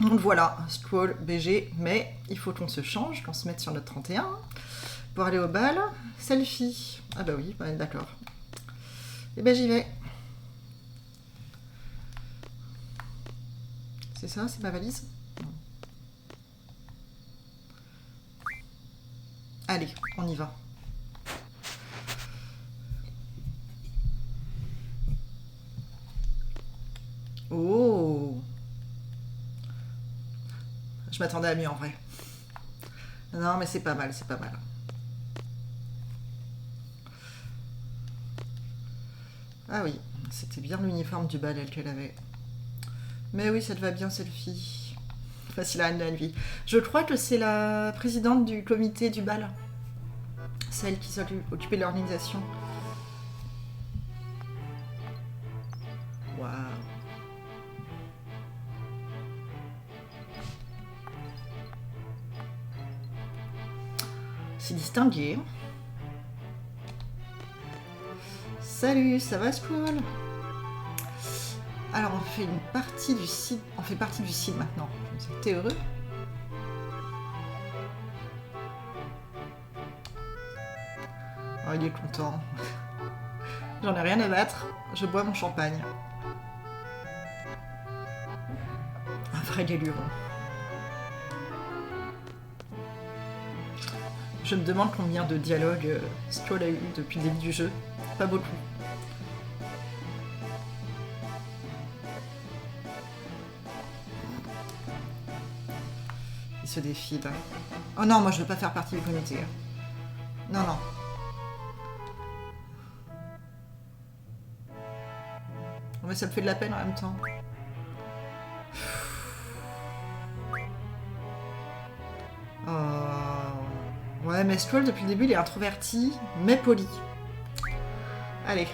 Donc voilà, Squall, BG, mais il faut qu'on se change, qu'on se mette sur notre 31 pour aller au bal. Selfie. Ah bah oui, bah, d'accord. Et ben j'y vais. C'est ça, c'est ma valise? Non. Allez, on y va. Oh! Je m'attendais à mieux en vrai. Non, mais c'est pas mal, c'est pas mal. Ah oui, c'était bien l'uniforme du bal, elle, qu'elle avait. Mais oui, ça te va bien, Selfie. Facile à la vie. Je crois que c'est la présidente du comité du bal. Celle qui s'occupait de l'organisation. Waouh. C'est distingué. Salut, ça va, Squall? Alors, on fait une partie du site. On fait partie du site maintenant. T'es heureux? Oh, il est content. J'en ai rien à battre. Je bois mon champagne. Un vrai galuron. Je me demande combien de dialogues Squall a eu depuis le début du jeu. Pas beaucoup. Il se défile. Oh non, moi je veux pas faire partie du comité. Non, non. Oh, mais ça me fait de la peine en même temps. Ouais, mais Squall, depuis le début, il est introverti, mais poli. Allez.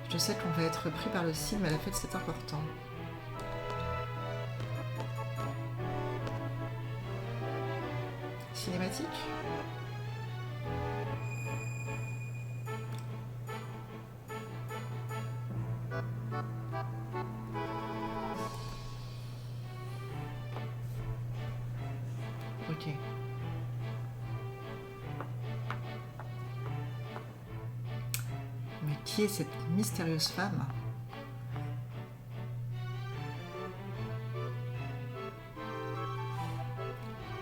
Je sais qu'on va être pris par le cible, mais à la fête, c'est important. Cinématique ? Ok. Mais qui est cette mystérieuse femme ?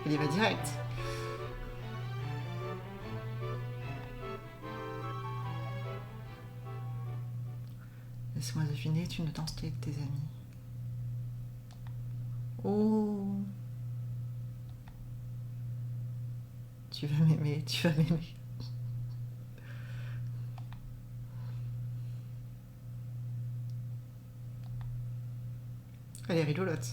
Elle y va direct. Laisse-moi deviner, tu ne danses qu'avec tes amis. Oh. Tu vas m'aimer, tu vas m'aimer. Elle est rigolote.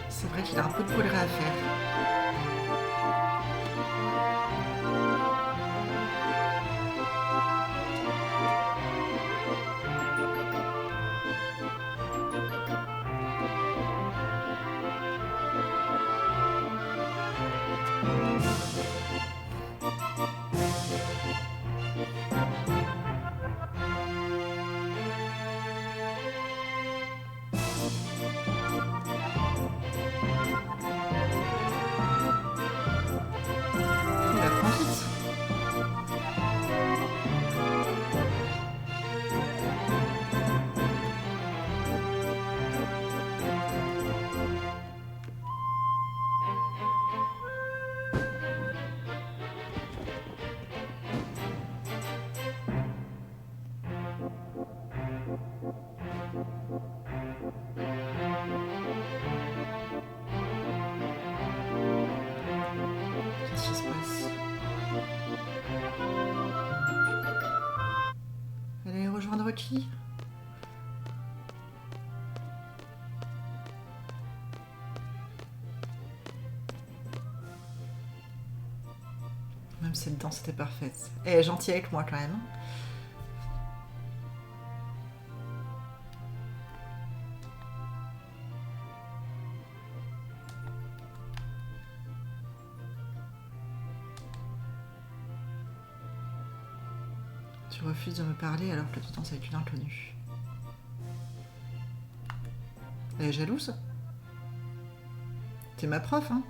C'est vrai qu'il a un peu de progrès à faire. requis. Même cette danse était parfaite. Elle est gentille avec moi quand même. Tu refuses de me parler alors que tu danses avec une inconnue. Elle est jalouse? T'es ma prof, hein?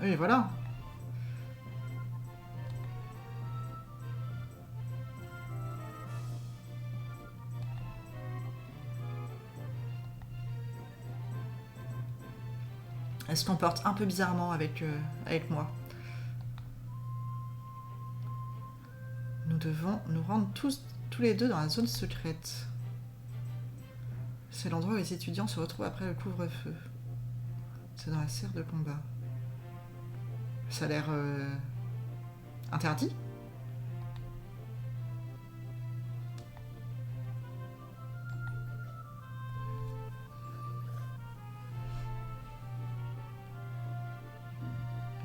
Oui, voilà. Elle se comporte un peu bizarrement avec moi. Nous devons nous rendre tous les deux dans la zone secrète. C'est l'endroit où les étudiants se retrouvent après le couvre-feu. C'est dans la serre de combat. Ça a l'air interdit.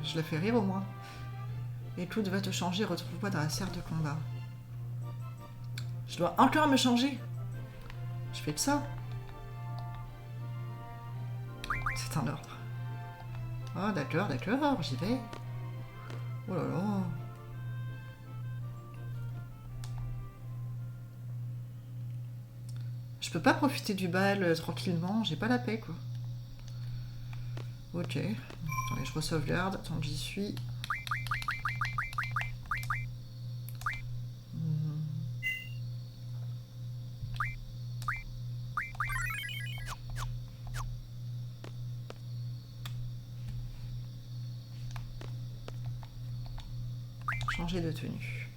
Je la fais rire au moins. Et tout va te changer, retrouve-moi dans la serre de combat. Je dois encore me changer. Je fais de ça. C'est un ordre. Oh d'accord, d'accord, j'y vais. Oh là là. Je peux pas profiter du bal tranquillement, j'ai pas la paix quoi. Ok. Attendez, je re-sauvegarde tant que j'y suis. Changer de tenue.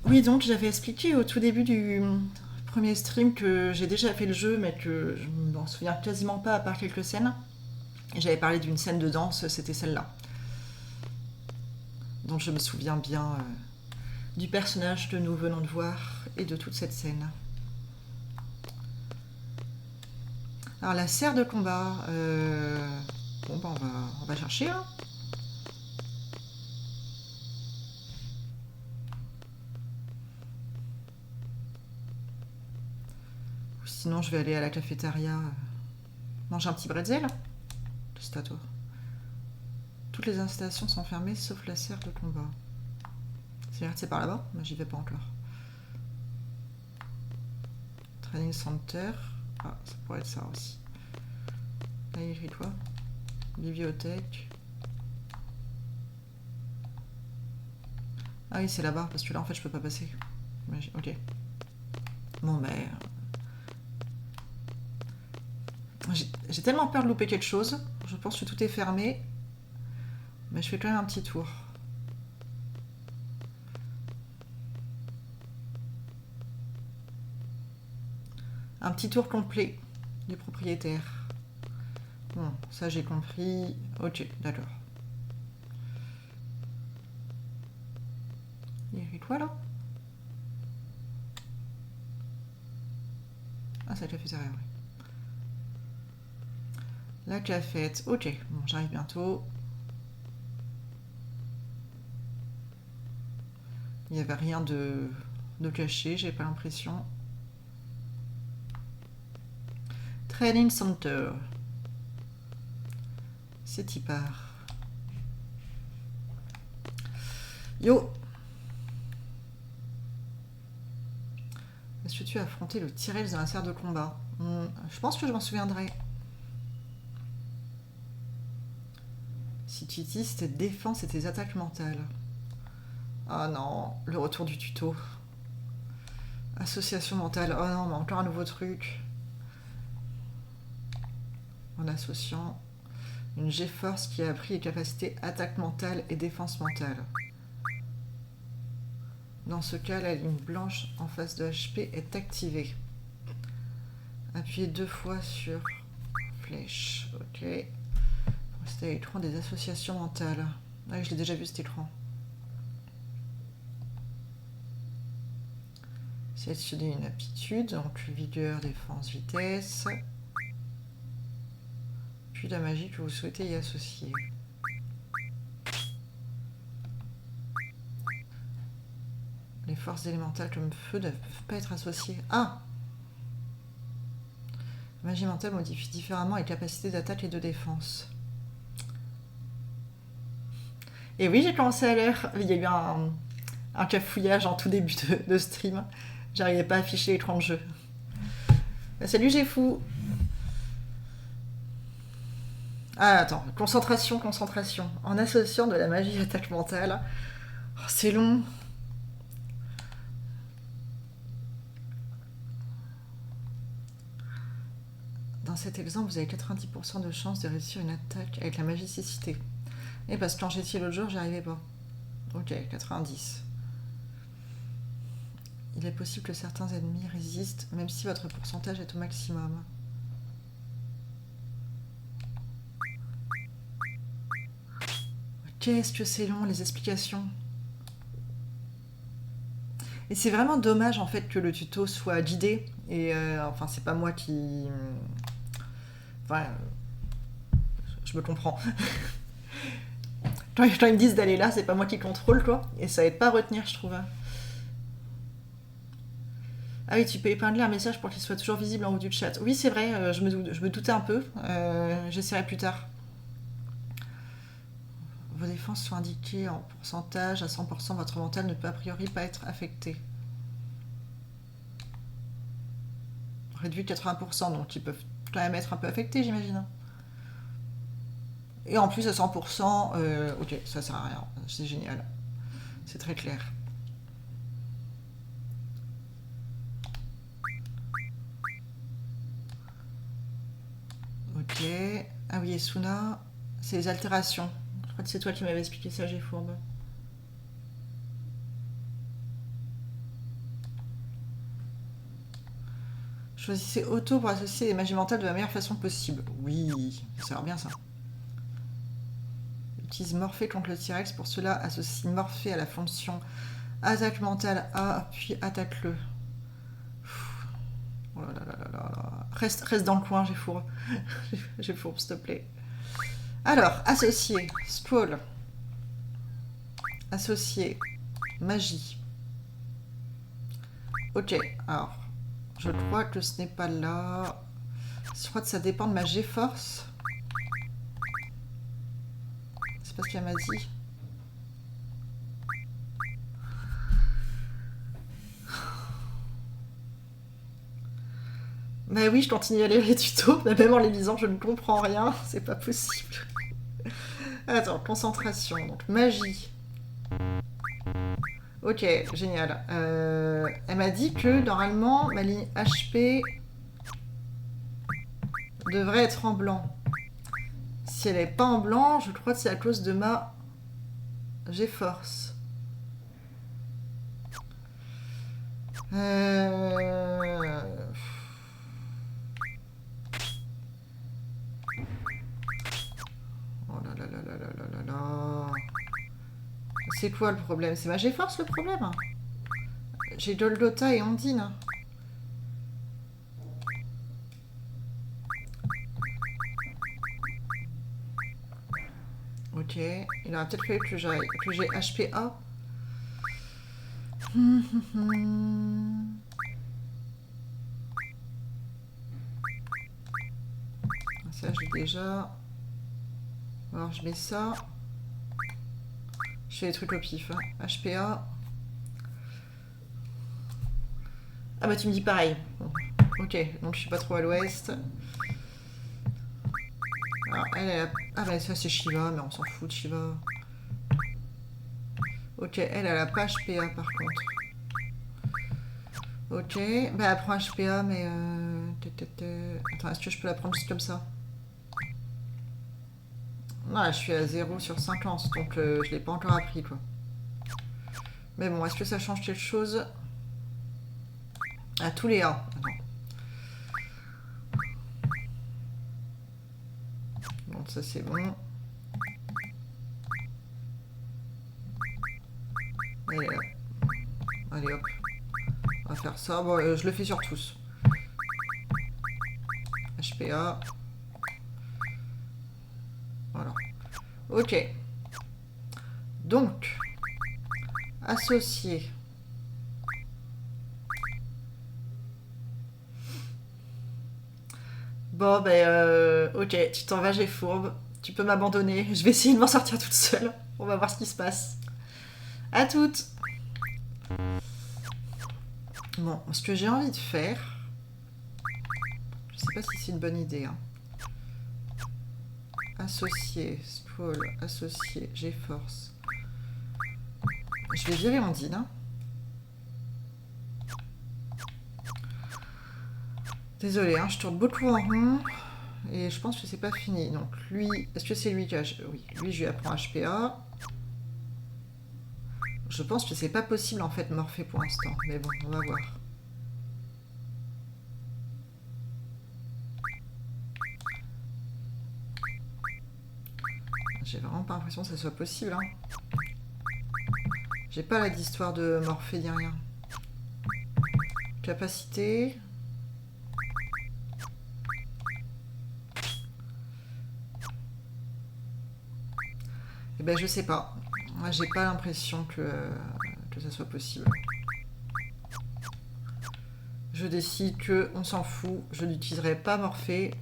Oui, donc j'avais expliqué au tout début du premier stream que j'ai déjà fait le jeu, mais que je m'en souviens quasiment pas à part quelques scènes. Et j'avais parlé d'une scène de danse, c'était celle-là. Donc je me souviens bien du personnage que nous venons de voir et de toute cette scène. Alors la serre de combat, bon bah on va chercher hein. Ou sinon je vais aller à la cafétéria manger un petit bretzel. C'est à toi. Toutes les installations sont fermées sauf la serre de combat. C'est-à-dire que c'est par là-bas, mais j'y vais pas encore. Training Center. Ah, ça pourrait être ça aussi. Là, il écrit quoi? Bibliothèque. Ah oui, c'est là-bas, parce que là, en fait, je peux pas passer. Ok. Bon, mais... J'ai tellement peur de louper quelque chose. Je pense que tout est fermé. Mais je fais quand même un petit tour. Un petit tour complet du propriétaire. Bon, ça j'ai compris. Ok, d'accord. Il y a quoi là? Ah, c'est la cafétéria, oui. La cafette, ok. Bon, j'arrive bientôt. Il n'y avait rien de caché, j'ai pas l'impression. Training Center. C'est y part. Yo! Est-ce que tu as affronté le Tyrell dans la serre de combat? Je pense que je m'en souviendrai. Si tu utilises tes défenses et tes attaques mentales. Ah non, le retour du tuto. Association mentale. Oh non, mais encore un nouveau truc. En associant une G-Force qui a appris les capacités attaque mentale et défense mentale. Dans ce cas, la ligne blanche en face de HP est activée. Appuyez 2 fois sur flèche. Ok. C'était l'écran des associations mentales. Ah, je l'ai déjà vu cet écran. Sélectionnez une aptitude, donc vigueur, défense, vitesse. Puis la magie que vous souhaitez y associer. Les forces élémentales comme feu ne peuvent pas être associées. Ah! La magie mentale modifie différemment les capacités d'attaque et de défense. Et oui, j'ai commencé à l'heure. Il y a eu un cafouillage en tout début de stream. J'arrivais pas à afficher l'écran de jeu. Salut, j'ai fou. Ah, attends. Concentration, concentration. En associant de la magie attaque mentale. Oh, c'est long. Dans cet exemple, vous avez 90% de chance de réussir une attaque avec la magicité. Et parce que quand j'étais l'autre jour, j'y arrivais pas. Ok, 90. Il est possible que certains ennemis résistent, même si votre pourcentage est au maximum. Qu'est-ce que c'est long, les explications. Et c'est vraiment dommage, en fait, que le tuto soit guidé. Et enfin, c'est pas moi qui... Enfin, je me comprends. Quand ils me disent d'aller là, c'est pas moi qui contrôle, quoi. Et ça aide pas à retenir, je trouve. Ah oui, tu peux épingler un message pour qu'il soit toujours visible en haut du chat. Oui, c'est vrai, je me doutais un peu. J'essaierai plus tard. Vos défenses sont indiquées en pourcentage. À 100%, votre mental ne peut a priori pas être affecté. Réduit 80%, donc ils peuvent quand même être un peu affectés, j'imagine. Et en plus, à 100%, ok, ça sert à rien. C'est génial. C'est très clair. Ok. Ah oui, Esuna, c'est les altérations. Je crois que c'est toi qui m'avais expliqué ça, j'ai fourbe. Choisissez auto pour associer les magies mentales de la meilleure façon possible. Oui, ça a l'air bien ça. Utilise Morphée contre le T-Rex. Pour cela, associe Morphée à la fonction attaque mentale A, puis attaque-le. Oh là là là là là. Reste dans le coin, j'ai fourbe. J'ai fourbe, s'il te plaît. Alors, associer. Scroll. Associer. Magie. Ok, alors. Je crois que ce n'est pas là. Je crois que ça dépend de ma G-Force. C'est pas ce qu'elle m'a dit. Bah oui, je continue à lire les tutos, mais même en les lisant, je ne comprends rien. C'est pas possible. Attends, concentration. Donc, magie. Ok, génial. Elle m'a dit que, normalement, ma ligne HP devrait être en blanc. Si elle n'est pas en blanc, je crois que c'est à cause de ma G-Force. Oh là là là là là là là là. C'est quoi le problème? C'est ma G-Force le problème? J'ai Doldota et Ondine. Ok, il aurait peut-être fallu que j'ai HPA. Ça, j'ai déjà. Alors, je mets ça. Je fais des trucs au pif. Hein. HPA. Ah bah, tu me dis pareil. Bon. Ok, donc je suis pas trop à l'ouest. Alors, elle a... Ah bah, ça, c'est Shiva, mais on s'en fout de Shiva. Ok, elle a pas HPA par contre. Ok, bah elle prend HPA, mais... Attends, est-ce que je peux la prendre juste comme ça? Non, je suis à 0 sur 50, donc je l'ai pas encore appris, quoi. Mais bon, est-ce que ça change quelque chose? À tous les A. Attends. Donc ça, c'est bon. Allez, hop. Allez, hop. On va faire ça. Bon, je le fais sur tous. HPA. Voilà. Ok. Donc, associé. Bon, ben, ok, tu t'en vas, j'ai fourbe. Tu peux m'abandonner. Je vais essayer de m'en sortir toute seule. On va voir ce qui se passe. À toutes. Bon, ce que j'ai envie de faire... Je sais pas si c'est une bonne idée. Hein. Associé, Scroll, associé, GeForce. Je vais virer Ondine. Hein. Désolée, hein, je tourne beaucoup en rond. Et je pense que c'est pas fini. Donc lui, est-ce que c'est lui qui a... Oui, lui je lui apprends HPA. Je pense que c'est pas possible en fait morpher pour l'instant. Mais bon, on va voir. J'ai vraiment pas l'impression que ça soit possible. Hein. J'ai pas là d'histoire de morpher ni rien. Capacité. Eh ben je sais pas. Moi j'ai pas l'impression que ça soit possible. Je décide que on s'en fout. Je n'utiliserai pas morpher.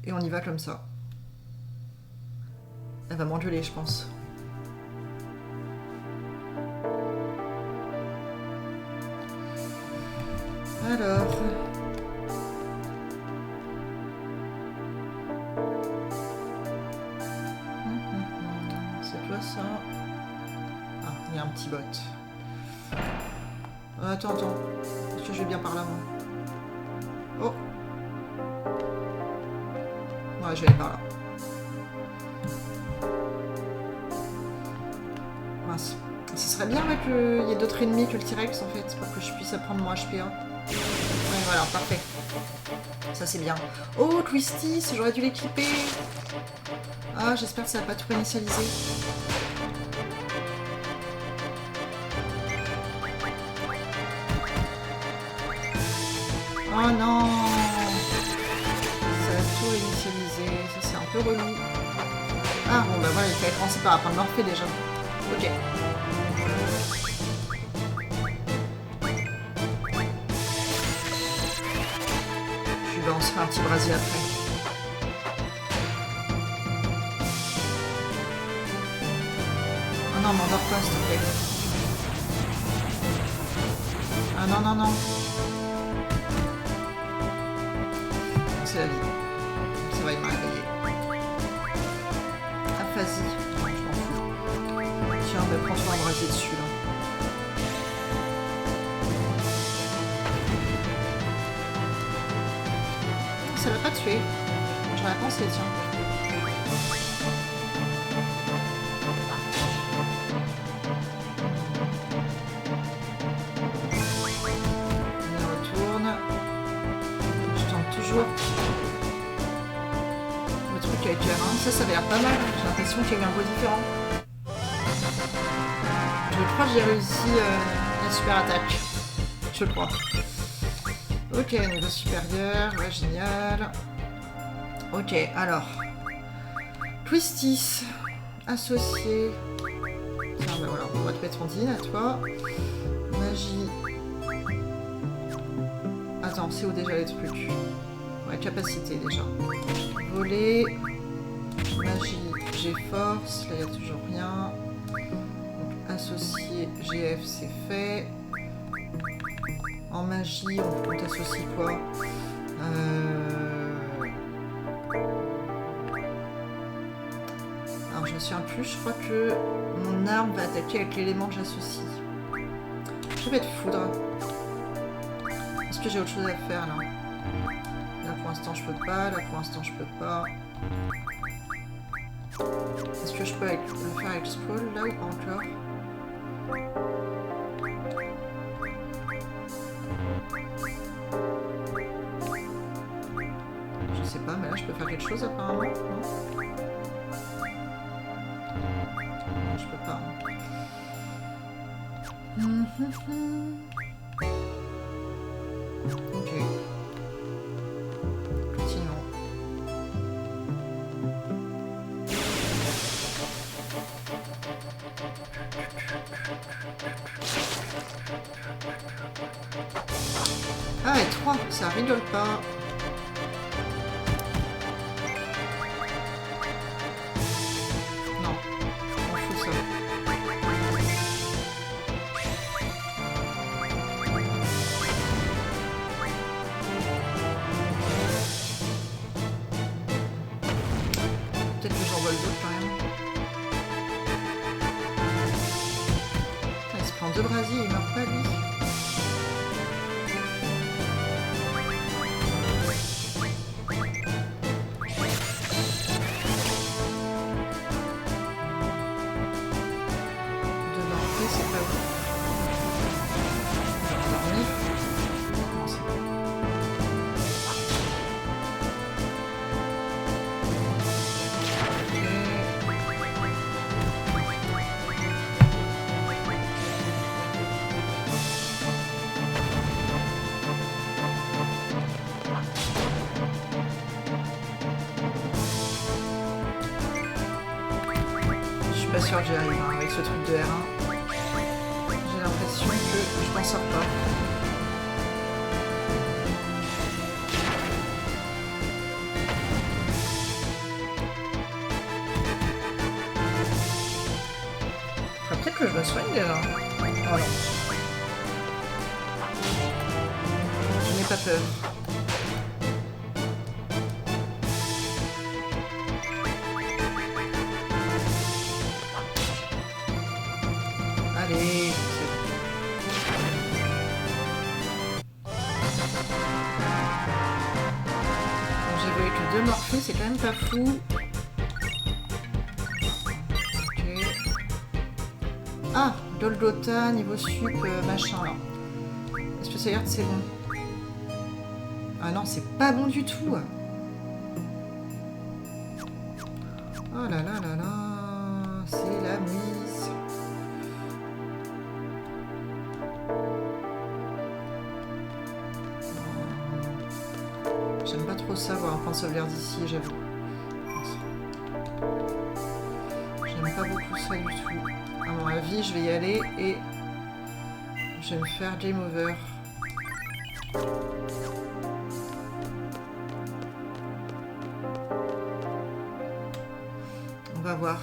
Et on y va comme ça. Elle va m'engueuler, je pense. Alors... C'est quoi ça? Ah, il y a un petit bot. Attends. Est-ce que je vais bien par là, moi? Oh! Ouais, je vais aller par là. Mince. Ce serait bien qu'il y ait d'autres ennemis que le T-Rex, en fait, pour que je puisse apprendre mon HPA. Ouais, voilà, parfait. Ça, c'est bien. Oh, Twisty, j'aurais dû l'équiper. Ah, j'espère que ça va pas tout réinitialiser. Oh non! Ça a tout réinitialisé. Ça, c'est un peu relou. Ah, bon, bah voilà, il fallait commencer par apprendre Morphée déjà. Ok. Puis bah, on se fait un petit brasier après. Oh non, m'endors pas, s'il te plaît. Ah non, non. C'est la vie. Ça va, il m'a réveillé. Aphasie. Non, je m'en fous. Tiens, bah, prends-toi un brasier dessus, là. Ça va pas tuer. J'aurais pensé, tiens. On y retourne. Je tente toujours le truc avec la main. Ça avait l'air pas mal. J'ai l'impression qu'il y a eu un goût différent. Je crois que j'ai réussi la super attaque. Je crois. Ok, niveau supérieur. Ouais, génial. Ok, alors. Twistis. Associé. Tiens, ben voilà, on va te mettre Ondine à toi. Magie. Attends, c'est où déjà les trucs? Ouais, capacité déjà. Voler. Magie, GeForce. Là, il n'y a toujours rien. Donc, associé GF, c'est fait. En magie, on t'associe quoi? Alors, je me souviens plus. Je crois que mon arme va attaquer avec l'élément que j'associe. Je vais mettre foudre. Est-ce que j'ai autre chose à faire là? Là pour l'instant je peux pas, là pour l'instant je peux pas. Est-ce que je peux le faire avec Scroll là ou pas encore? Je sais pas, mais là je peux faire quelque chose apparemment, non? Je peux pas. Ok. Continuons. Ah, et 3, ça rigole pas. Non, on fout ça. Peut-être que j'en vole d'autres quand même. Putain, il se prend 2 brasiers et il meurt pas lui. C'est pas ouf. Je vais dormir. Non, c'est bon. Je suis pas sûre que j'y arrive hein, avec ce truc de R1. J'ai l'impression que je m'en sors pas. Peut-être que je me soigne déjà. Oh non. Je n'ai pas peur. Allez, c'est bon. Bon, j'ai vu que 2 morphées, c'est quand même pas fou. Ok. Ah, Golgotha, niveau sup, machin là. Est-ce que ça veut dire que c'est bon? Ah non, c'est pas bon du tout. Oh là là là là, c'est la mise. J'aime pas trop ça, voir un point de sauvegarde ici, j'avoue. J'aime pas beaucoup ça du tout. À mon avis, je vais y aller et je vais me faire game over. On va voir.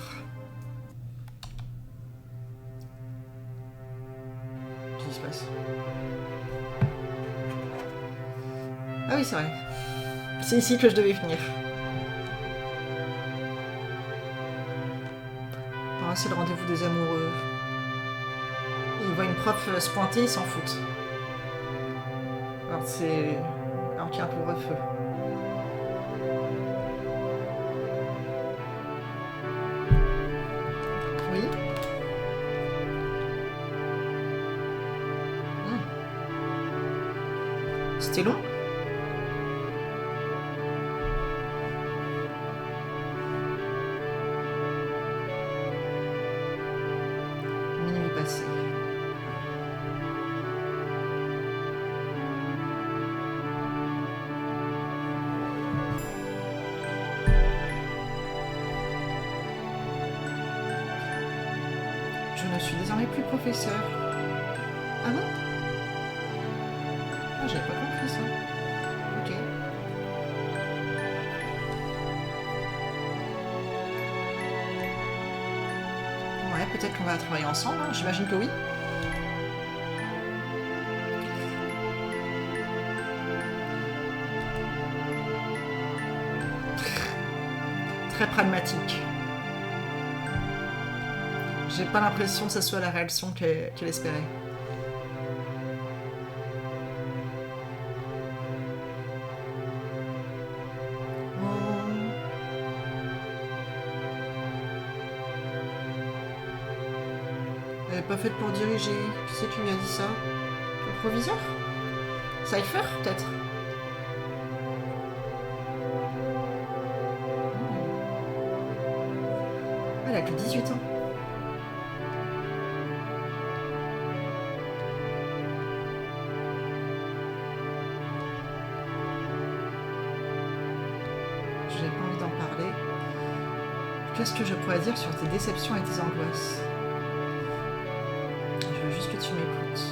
Qu'est-ce qui se passe? Ah oui, c'est vrai. C'est ici que je devais venir. Ah, c'est le rendez-vous des amoureux. Ils voient une prof se pointer, ils s'en foutent. Alors c'est... Alors qu'il y a un couvre-feu. Oui. C'était long. Minuit passé. Je ne suis désormais plus professeur. Ah bon? Ah, j'avais pas compris ça. Ok. Ouais, peut-être qu'on va travailler ensemble, hein. J'imagine que oui. Très pragmatique. J'ai pas l'impression que ça soit la réaction qu'elle espérait. Elle est pas faite pour diriger. Qui c'est qui lui a dit ça? Le proviseur? Cypher, peut-être? Elle a que 18 ans. Qu'est-ce que je pourrais dire sur tes déceptions et tes angoisses? Je veux juste que tu m'écoutes.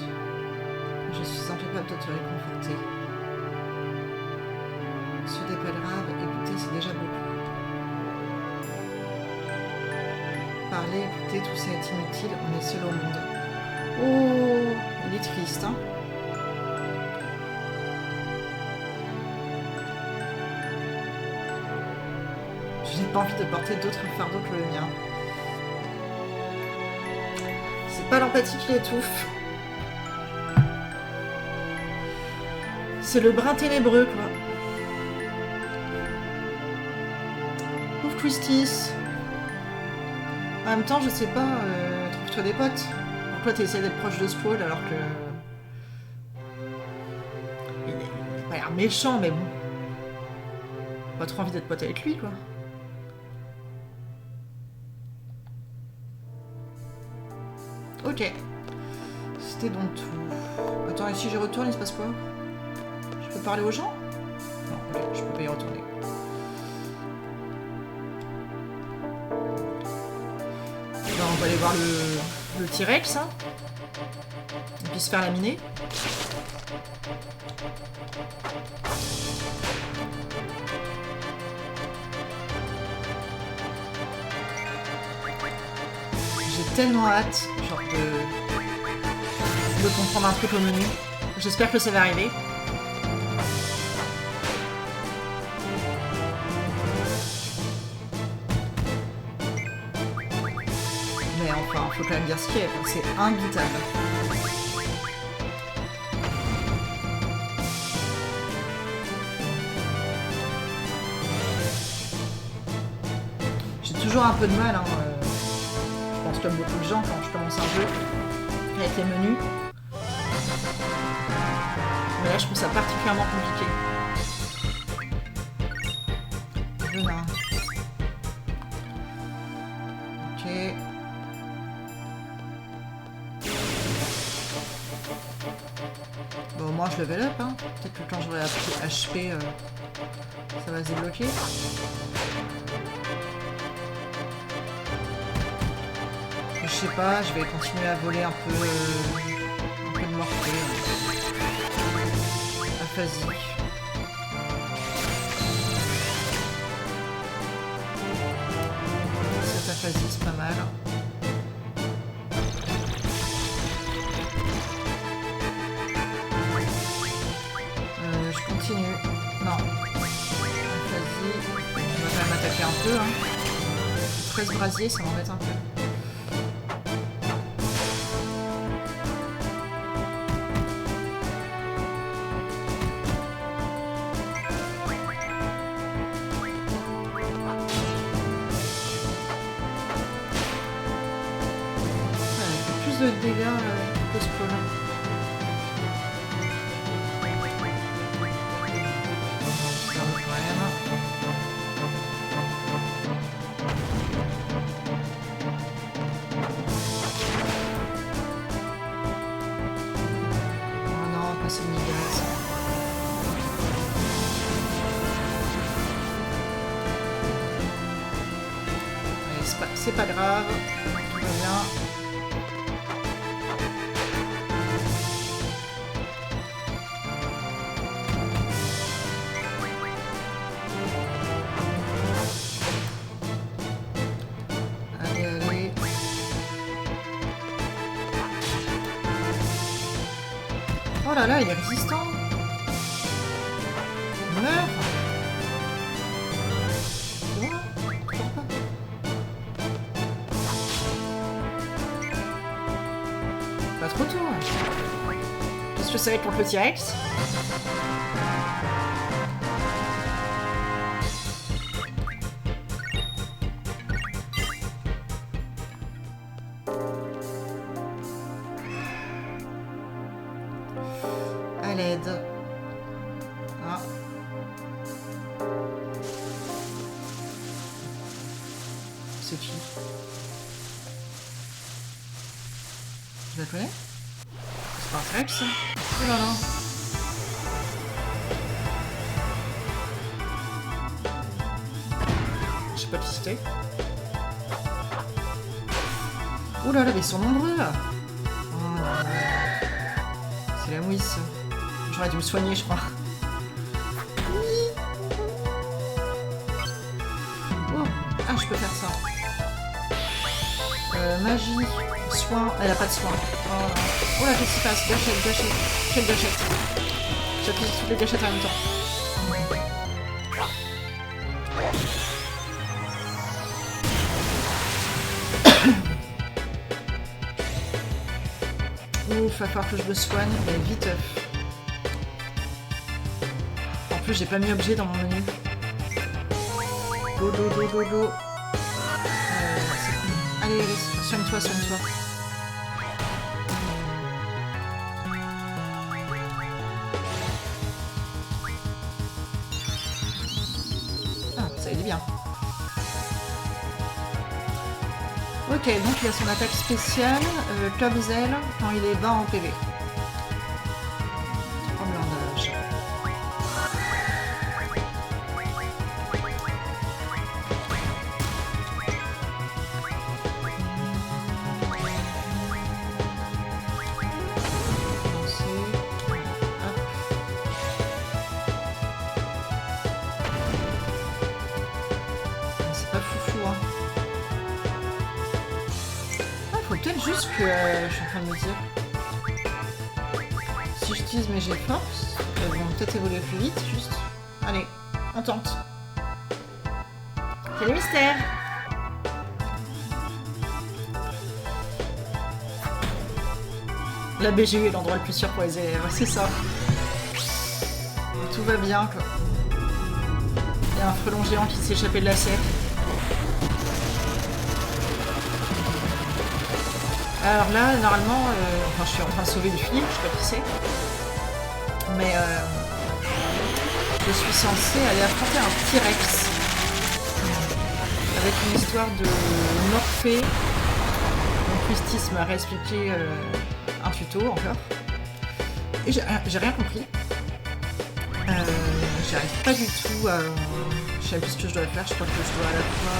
Je suis incapable de te réconforter. Ce n'est pas grave, écouter c'est déjà beaucoup. Parler, écouter, tout ça est inutile, on est seul au monde. Oh, il est triste, hein. J'ai pas envie de porter d'autres fardeaux que le mien. C'est pas l'empathie qui l'étouffe. C'est le brin ténébreux, quoi. Pauvre Christis. En même temps, je sais pas, trouve-toi des potes. Pourquoi tu essaies d'être proche de Squall alors que... Il a pas l'air méchant, mais bon. Pas trop envie d'être pote avec lui, quoi. Ok. C'était donc tout. Attends, et si j'y retourne, il se passe quoi? Je peux parler aux gens? Non, ok, je peux pas y retourner. Ben, on va aller voir le T-Rex, hein. Et puis se faire laminer. J'ai tellement hâte, genre de comprendre un truc au menu. J'espère que ça va arriver. Mais enfin, faut quand même dire ce qu'il y a, c'est imbitable. J'ai toujours un peu de mal, hein, je pense comme beaucoup de gens quand je commence un jeu avec les menus. Mais là, je trouve ça particulièrement compliqué. Venin. Ok. Bon, moi, je level up, hein. Peut-être que quand j'aurai appris HP, ça va se débloquer. Je sais pas, je vais continuer à voler un peu de morphée. Aphasie. Cette aphasie, c'est pas mal. Je continue. Non. Aphasie. On va quand même attaquer un peu. Hein. 13 brasiers, ça m'embête un peu. De dégâts que ce problème. Oh non, pas ce mini-gaz. C'est pas grave, tout va bien. Oh là là, il est résistant. Meurs. C'est bon, toujours pas. Pas trop tôt. Hein. Qu'est-ce que ça va être contre le T-Rex? À l'aide. Ah. C'est qui? Je la connais? C'est pas un T-Rex, ça? Oh là là. Je sais pas qui c'était. Oh là là, mais ils sont nombreux. Oh non. C'est la mouisse. J'aurais dû me soigner, je crois. Oh. Ah, je peux faire ça. Magie, soin. Elle a pas de soin. Oh là, qu'est-ce qui se passe? Gâchette, gâchette. Quelle gâchette? J'appuie sur toutes les gâchettes en même temps. Ouf, va falloir que je me soigne, mais vite. En plus, j'ai pas mis objet dans mon menu. Go, go, go, go, go. Allez, allez, soigne-toi, soigne-toi. Ah, ça aide bien. Ok, donc il a son attaque spéciale, Club Zelle, quand il est bas en PV. Oh, blindage. C'est pas foufou, hein. Faut peut-être juste que je suis en train de me dire. Si j'utilise mes G-Force, elles vont peut-être évoluer plus vite, juste. Allez, on tente. Quel mystère! La BGU est l'endroit le plus sûr pour les élèves, c'est ça. Et tout va bien, quoi. Il y a un frelon géant qui s'est échappé de la serre. Alors là, normalement, enfin, je suis en train de sauver une fille, je sais pas qui c'est. Mais je suis censée aller affronter un T-Rex. Avec une histoire de Morphée. Donc Christis m'a réexpliqué un tuto encore. Et j'ai rien compris. J'y arrive pas du tout à... Je sais plus ce que je dois faire, je crois que je dois à la fois...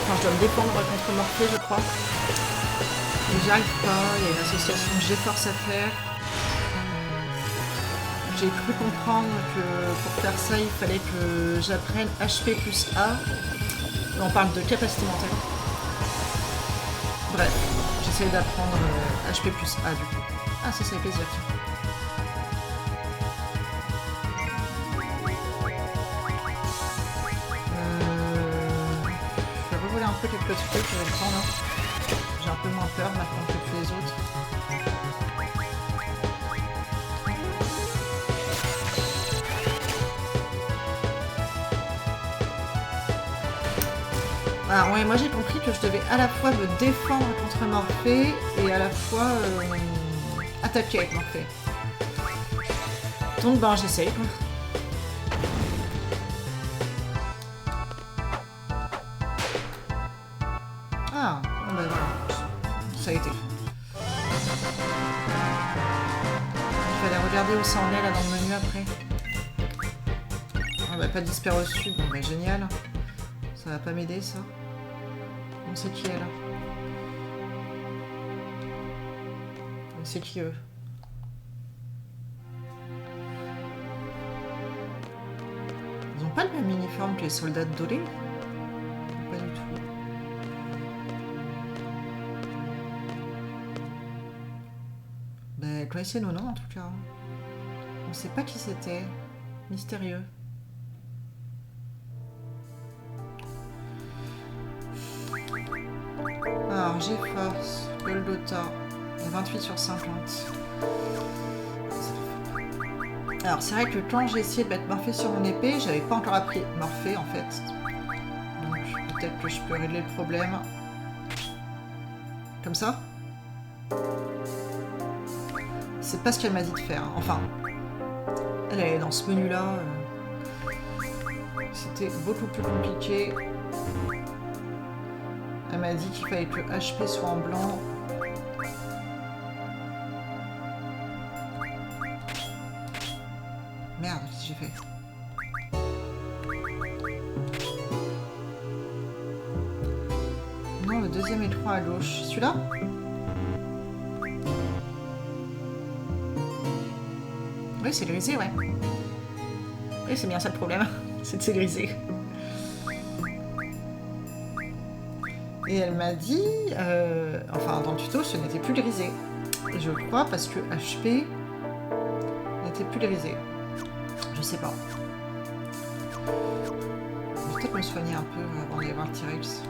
Enfin, je dois me défendre contre Morphée, je crois. Mais j'y arrive pas, il y a une association que j'ai force à faire. J'ai cru comprendre que pour faire ça, il fallait que j'apprenne HP plus A. On parle de capacité mentale. Bref, j'essaie d'apprendre HP plus A du coup. Ah, ça fait plaisir. Je vais revoler un peu quelques trucs avec le temps là. J'ai un peu moins peur maintenant que tous les autres. Alors ouais, moi j'ai compris que je devais à la fois me défendre contre Morphée et à la fois attaquer avec Morphée. Donc ben j'essaye quoi. Ah, ben voilà. Ça a été. Je vais aller regarder où ça en est là dans le menu après. Ah bah pas disper reçu, bon bah génial. Ça va pas m'aider ça. On sait qui est là. On sait qui eux. Ils ont pas le même uniforme que les soldats de Dolé? Pas du tout. Ben, Chloé c'est non en tout cas. On sait pas qui c'était. Mystérieux. Alors, G-Force, Goldota, 28 sur 50. Alors, c'est vrai que quand j'ai essayé de mettre Morphée sur mon épée, j'avais pas encore appris Morphée en fait. Donc, peut-être que je peux régler le problème. Comme ça. C'est pas ce qu'elle m'a dit de faire. Enfin, elle est dans ce menu-là. C'était beaucoup plus compliqué. Elle m'a dit qu'il fallait que le HP soit en blanc. Merde, qu'est-ce que j'ai fait? Non, le deuxième étroit à gauche. Celui-là? Oui, c'est grisé, ouais. Oui, c'est bien ça le problème. C'est que c'est grisé. Et elle m'a dit... enfin, dans le tuto, ce n'était plus grisé. Et je crois parce que HP n'était plus grisé. Je sais pas. Je vais peut-être me soigner un peu avant d'aller voir le T-Rex.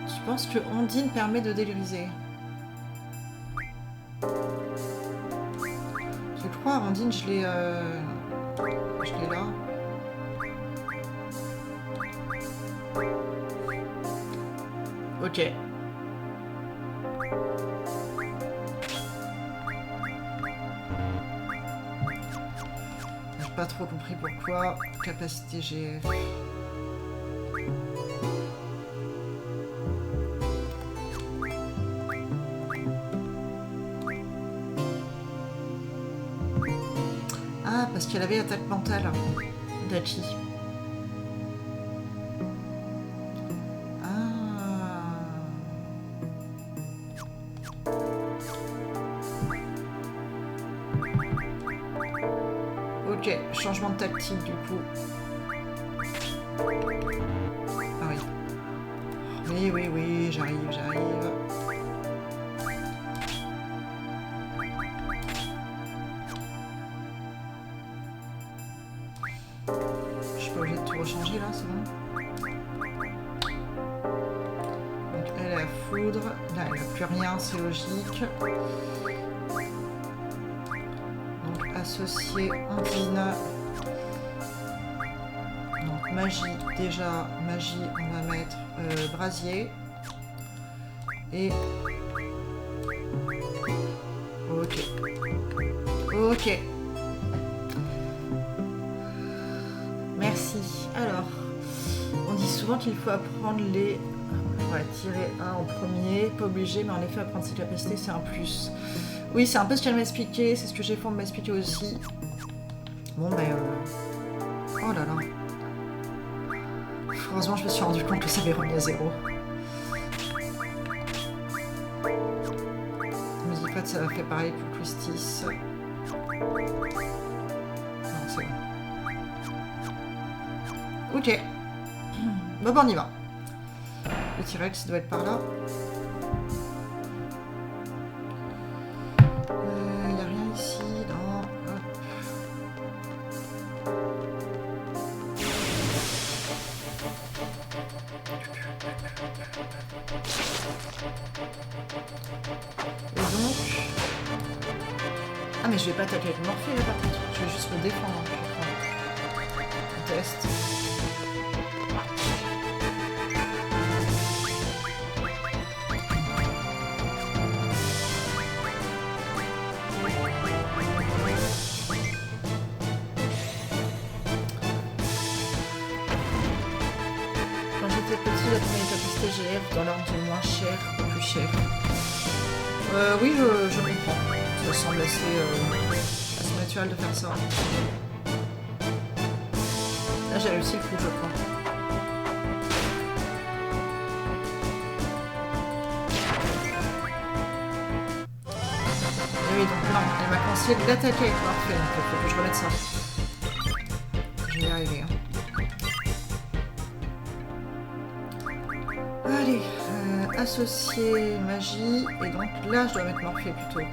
Je pense que Ondine permet de dégriser. Je crois, Ondine, je l'ai là. Ok. J'ai pas trop compris pourquoi. Capacité GF. Ah, parce qu'elle avait attaque mentale. Dachi. Ok, changement de tactique du coup. Ah oui. Oui, j'arrive. Je suis pas obligée de tout rechanger là, c'est bon. Donc elle a foudre. Là, elle n'a plus rien, c'est logique. Associé Ondine. Donc magie, déjà, magie, on va mettre brasier. Et... Ok. Ok. Merci. Alors, on dit souvent qu'il faut apprendre les... Ouais, tirer un en premier, pas obligé, mais en effet, apprendre ses capacités, c'est un plus. Oui, c'est un peu ce qu'elle m'a expliqué, c'est ce que j'ai fait m'expliquer aussi. Bon, ben... Oh là là. Heureusement, je me suis rendu compte que ça avait remis à 0. Ne me dis pas que ça va faire pareil pour Twistis. Non, c'est bon. Ok. Bon, ben, on y va. Le T-Rex doit être par là. Ah mais je vais pas attaquer avec Morphée là par contre, je vais juste me défendre. On teste. Quand j'étais petit, la première capacité GF dans l'ordre du moins cher au plus cher. Oui, je comprends. Ça semble assez naturel de faire ça. Là, j'ai réussi le coup, je crois. Et oui, donc non, elle m'a conseillé de l'attaquer avec Morphée, donc il faut que je remette ça. Je vais y arriver. Hein. Allez, associer magie, et donc là, je dois mettre Morphée plutôt.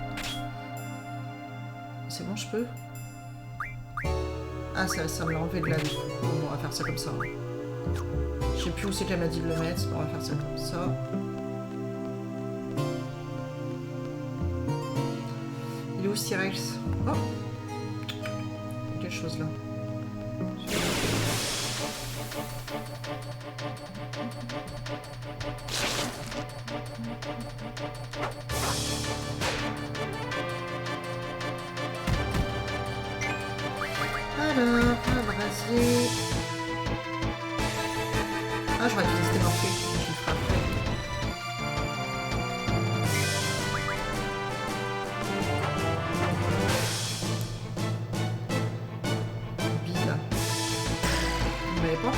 C'est bon, je peux? Ah, ça me l'a enlevé de la vie. Bon, on va faire ça comme ça. Je sais plus où c'est qu'elle m'a dit de le mettre, on va faire ça comme ça. Il est où ce T-Rex? Oh! Quelque chose là. Alors, un brasier. Ah, j'aurais dû tester Morphée. Je le ferai après. Bide. Vous m'avez pas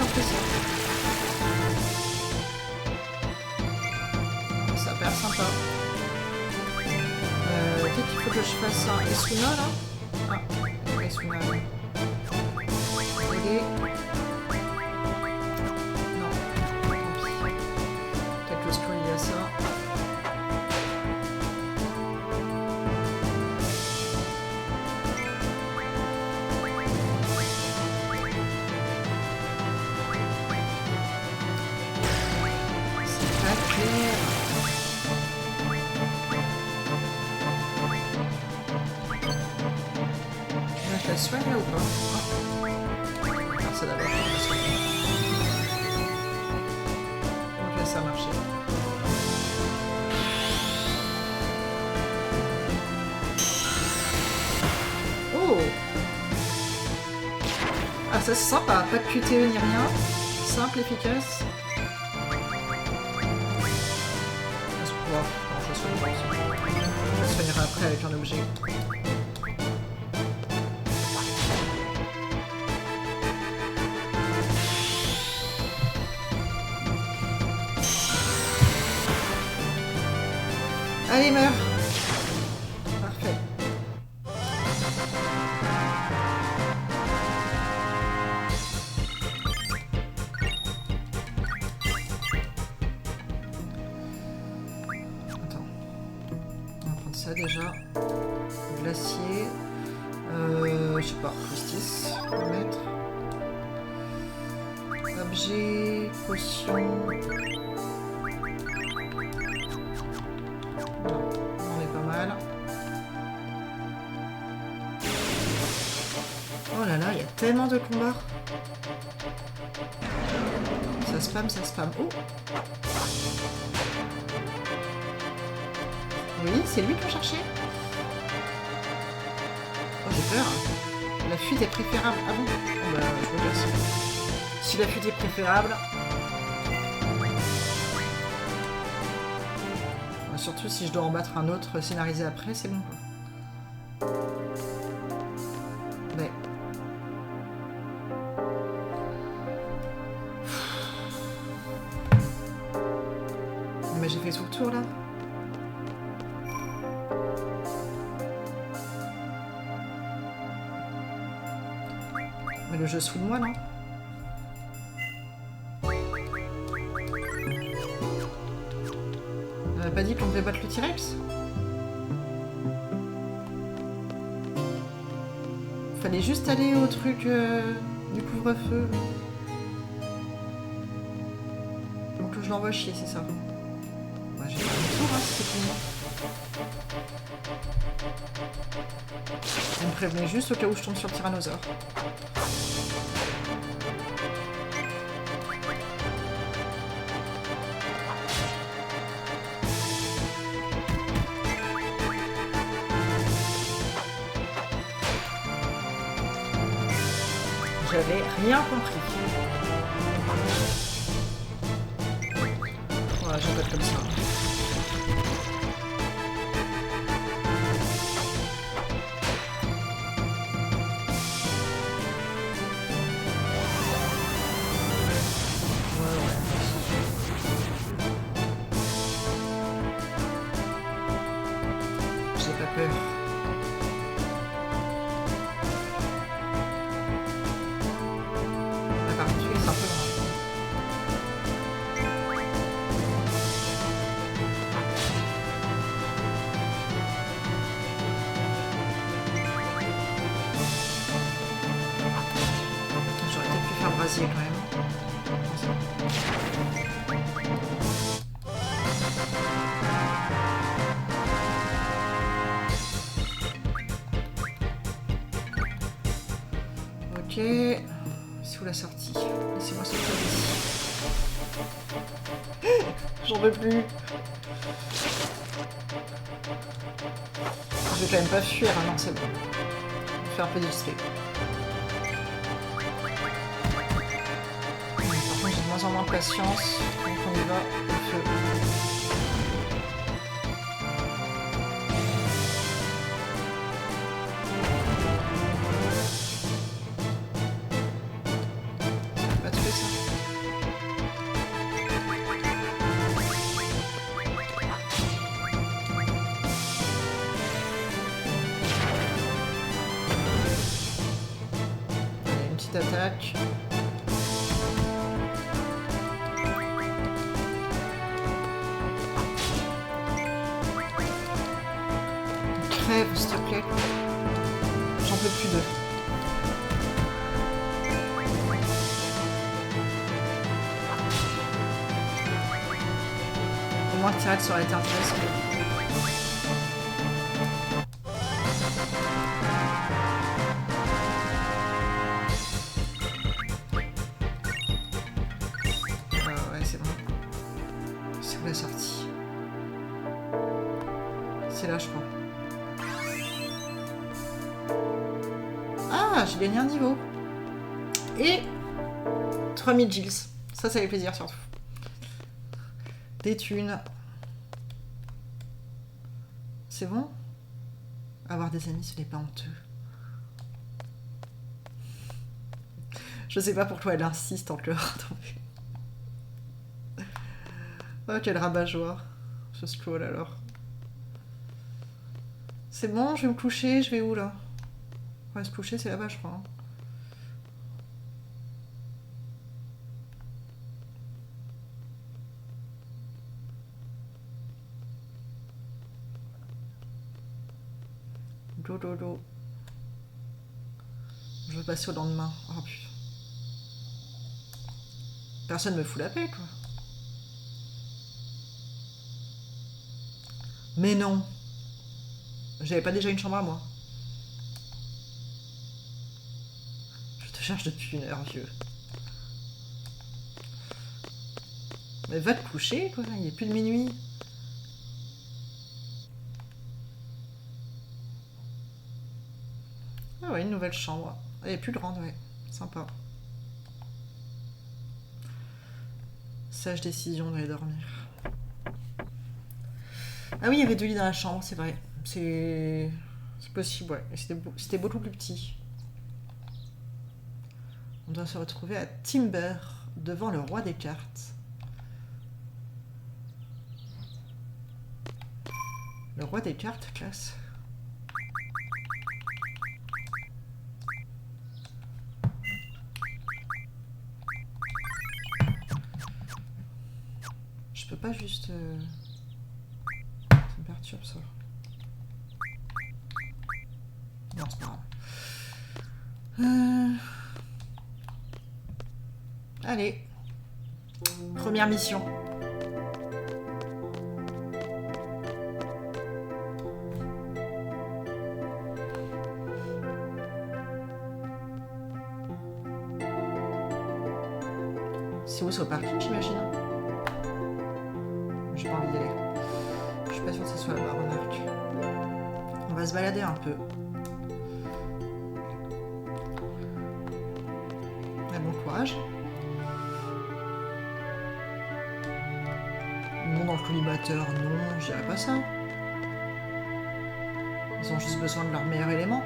sympa. Peut-être qu'il faut que je fasse un Esuna là. Ah, Esuna. Allez. Non, tant pis. Quelque chose lié à ça. C'est pas clair. Je la soigne là ou pas? Oh. Alors ça d'abord, je la soigne. Donc là ça a marché. Oh! Ah ça c'est sympa, pas de QTE ni rien. Simple, efficace. Bon, je la soigne pas aussi. Je la soignerai après avec un objet. Allez, meurs! Parfait. Attends. On va prendre ça déjà. Glacier. Je sais pas, justice. On va mettre. Objet, potion. On est pas mal. Oh là là, il y a tellement de combats. Ça spam, ça spam. Oh! Oui, c'est lui qu'on cherchait. Oh, j'ai peur. La fuite est préférable. Ah bon? Oh bah, je me casse. Si la fuite est préférable... Surtout si je dois en battre un autre scénarisé après, c'est bon quoi. Ouais. Mais j'ai fait tout le tour là. Mais le jeu se fout de moi, non? On n'a pas dit qu'on devait battre le T-Rex? Fallait juste aller au truc du couvre-feu. Donc je l'envoie chier, c'est ça. Bah, j'ai fait un tour, hein, si c'est fini. On me prévenait juste au cas où je tombe sur le tyrannosaure. J'avais rien compris. Voilà, je vais pas comme ça. J'ai pas peur. Quand même. Ok. C'est où la sortie? Laissez-moi sortir d'ici. J'en veux plus. Je vais quand même pas fuir, hein. Non, c'est bon. Je vais faire un peu d'XP. J'ai de moins en moins de patience, donc on y va au feu. Ça va pas tuer ça. attaque. Crève, s'il te plaît. J'en peux plus d'eux. Au moins que Tyrell, ça aurait été intéressant. Ouais, c'est bon. C'est où la sortie? C'est là, je crois. Ah, j'ai gagné un niveau. Et 3000 Gills. Ça fait plaisir surtout. Des thunes. C'est bon? Avoir des amis, ce n'est pas honteux. Je sais pas pourquoi elle insiste encore. Oh, quel rabat-joie. Je scroll alors. C'est bon, je vais me coucher. Je vais où là? On va se coucher, c'est là-bas, je crois. Dodo. Je veux passer au lendemain. Oh putain. Personne me fout la paix, quoi. Mais non. J'avais pas déjà une chambre à moi. Je te cherche depuis 1 heure, vieux. Mais va te coucher, quoi. Il est plus de minuit. Ah ouais, une nouvelle chambre. Elle est plus grande, ouais. Sympa. Sage décision d'aller dormir. Ah oui, il y avait 2 lits dans la chambre, c'est vrai. C'est possible, ouais. C'était beaucoup plus petit. On doit se retrouver à Timber, devant le roi des cartes. Le roi des cartes, classe. Je peux pas juste... Ça me perturbe, ça. Non, c'est pas grave. Allez. Première mission. C'est où, c'est au parking, j'imagine? J'ai pas envie d'y aller. Je suis pas sûre que ce soit là-bas, remarque. On va se balader un peu. Ah, bon courage. Non, dans le collimateur, non, je dirais pas ça. Ils ont juste besoin de leur meilleur élément.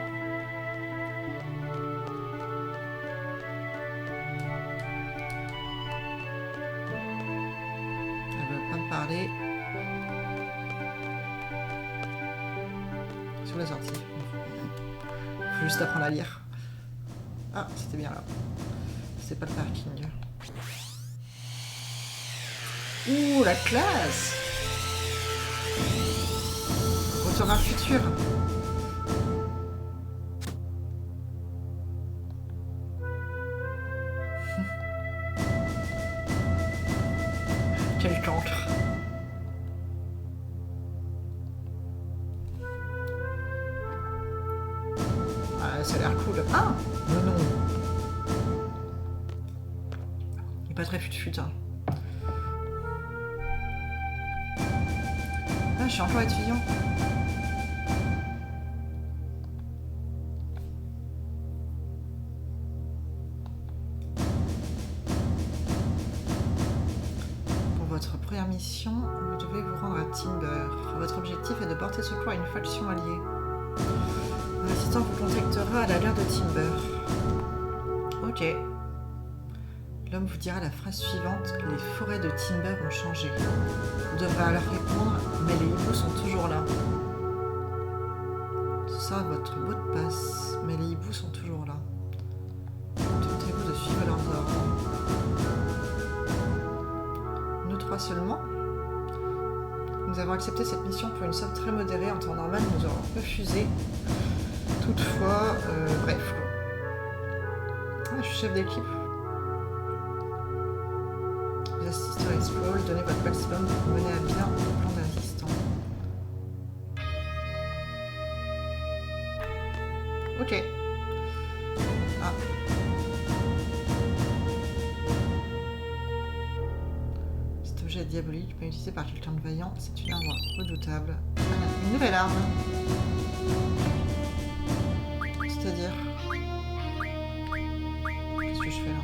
Elle veut pas me parler. C'est où la sortie? Faut juste apprendre à lire. Ah, c'était bien là. C'est pas le parking. Ouh, la classe! Retour à le futur. Quel cancre. Ah, ça a l'air cool. Ah! Mais non. Il est pas très fut-fut, hein. Ah, je suis encore étudiant. Pour votre première mission, vous devez vous rendre à Timber. Votre objectif est de porter secours à une faction alliée. L'assistant vous contactera à la gare de Timber. Ok. L'homme vous dira la phrase suivante: les forêts de Timber ont changé. Vous devrez alors répondre: mais les hiboux sont toujours là. Ce sera votre mot de passe. Mais les hiboux sont toujours là. Tentez Assurez-vous de suivre leurs ordres. Nous 3 seulement. Nous avons accepté cette mission pour une somme très modérée. En temps normal, nous aurons refusé. Toutefois, bref. Ah, je suis chef d'équipe. Vous assistez à Explore, donnez votre maximum pour mener à bien le plan de résistance. Ok. Ah. Cet objet diabolique, mais utilisé par quelqu'un de vaillant, c'est une arme redoutable. Une nouvelle arme. C'est-à-dire... Qu'est-ce que je fais là?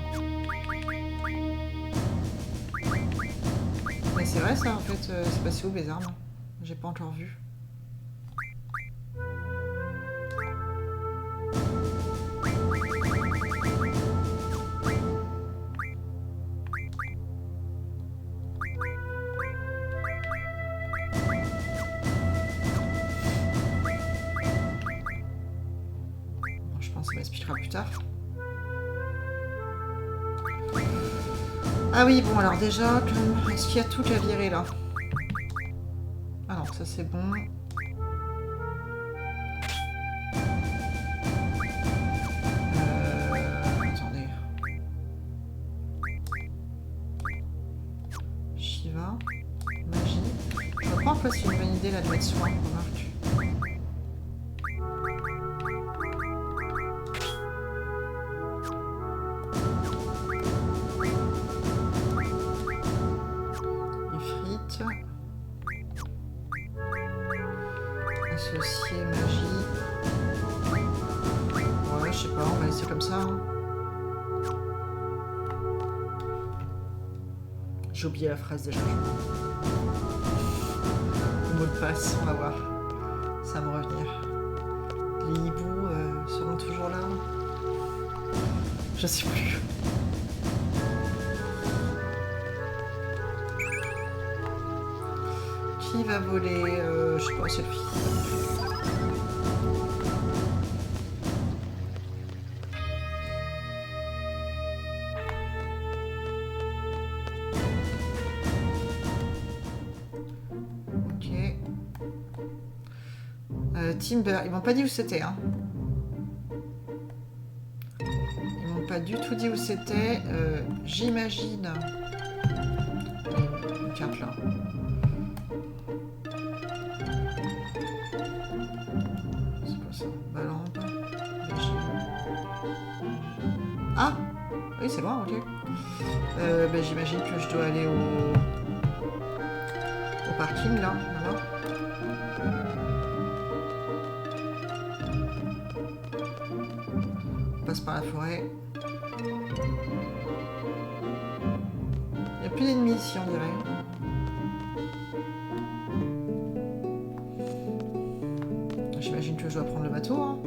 Mais c'est vrai ça en fait, c'est passé où mes armes? J'ai pas encore vu. Plus tard. Ah oui, bon, alors déjà, est-ce qu'il y a tout à virer là? Ah non, ça c'est bon. Attendez. Shiva. Magie. Je vois pas en quoi c'est une bonne idée là de mettre soin, remarque. Associé magie. Ouais, je sais pas, on va laisser comme ça. Hein. J'ai oublié la phrase déjà. Le mot de passe, on va voir. Ça va me revenir. Les hiboux seront toujours là. Je sais plus. Qui va voler je sais pas, Selfie. Ok. Timber, ils m'ont pas dit où c'était. Hein. Ils m'ont pas du tout dit où c'était. J'imagine. Une carte là. Ah oui, c'est loin, ok. Ben, j'imagine que je dois aller au parking, là, là-bas. On passe par la forêt. Il n'y a plus d'ennemis ici, on dirait. J'imagine que je dois prendre le bateau, hein.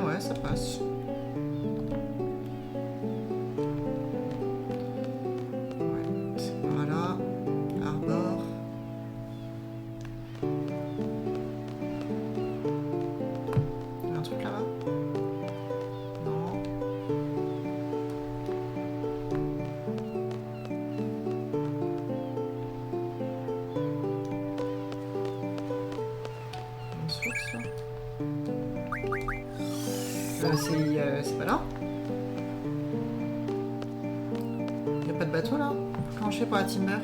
Ouais, ça passe. Ouais, c'est par là. Arbor. Il y a un truc là-bas? Non. Une source là. C'est pas là. Il n'y a pas de bateau là. Comment je fais pour la Timber?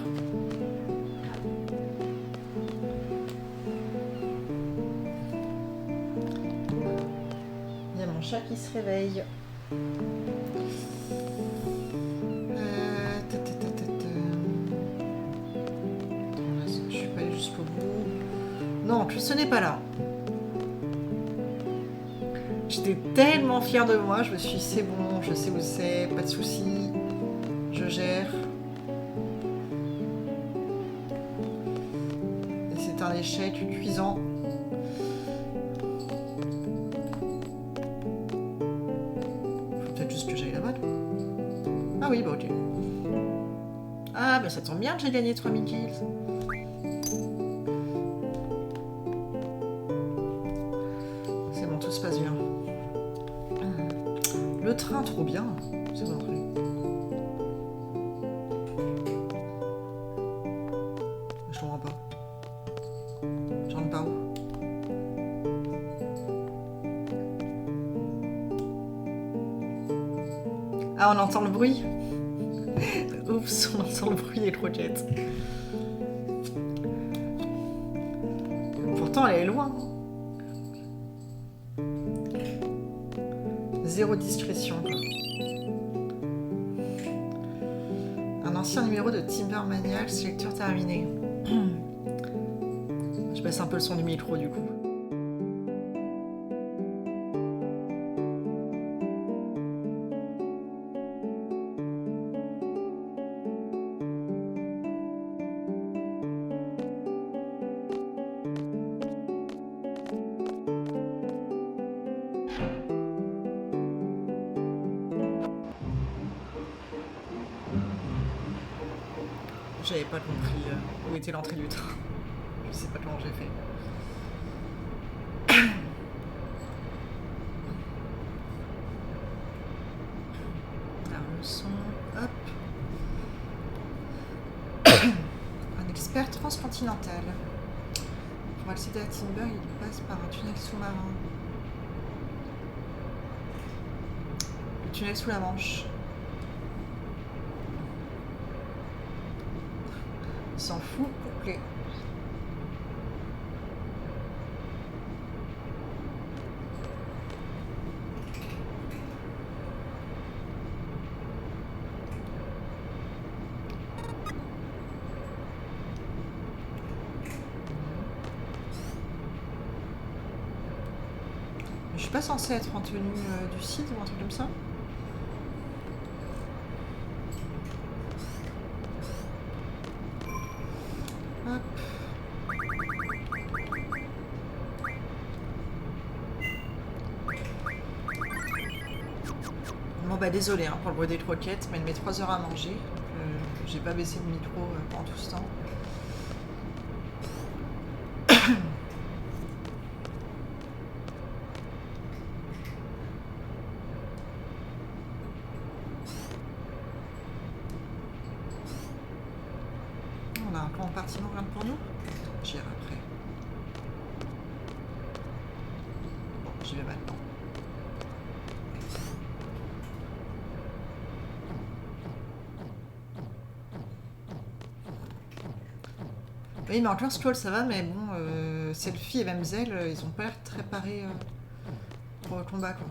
Il y a mon chat qui se réveille. Je suis pas allée jusqu'au bout. Non, ce n'est pas là. J'étais tellement fière de moi, je me suis dit c'est bon, je sais où c'est, pas de soucis, je gère. Et c'est un échec cuisant. Peut-être juste que j'aille là-bas, non? Ah oui, bah ok. Ah bah ça tombe bien que j'ai gagné 3000 kills. C'est bon, tout se passe bien. Le train, trop bien. C'est bon, après. Je comprends pas. Je rentre par où? Ah, on entend le bruit. Oups, on entend le bruit des croquettes. Pourtant, elle est loin. Zéro discrétion. Un ancien numéro de Timber Maniacs, lecture terminée. Je baisse un peu le son du micro du coup. J'avais pas compris où était l'entrée du train. Je sais pas comment j'ai fait. Alors le son, hop. Un expert transcontinental. Pour accéder à Timber, il passe par un tunnel sous-marin. Le tunnel sous la Manche. Il s'en fout complet. Je suis pas censée être en tenue du site ou un truc comme ça? Hop. Bon bah désolé hein, pour le bruit des croquettes, mais elle met 3 heures à manger. J'ai pas baissé le micro pendant tout ce temps. On a un compartiment rien pour nous. J'irai après. Bon, j'y vais maintenant. Oui, mais encore Squall ça va, mais bon, Selfie et Memzel, ils ont pas l'air très parés pour le combat quoi.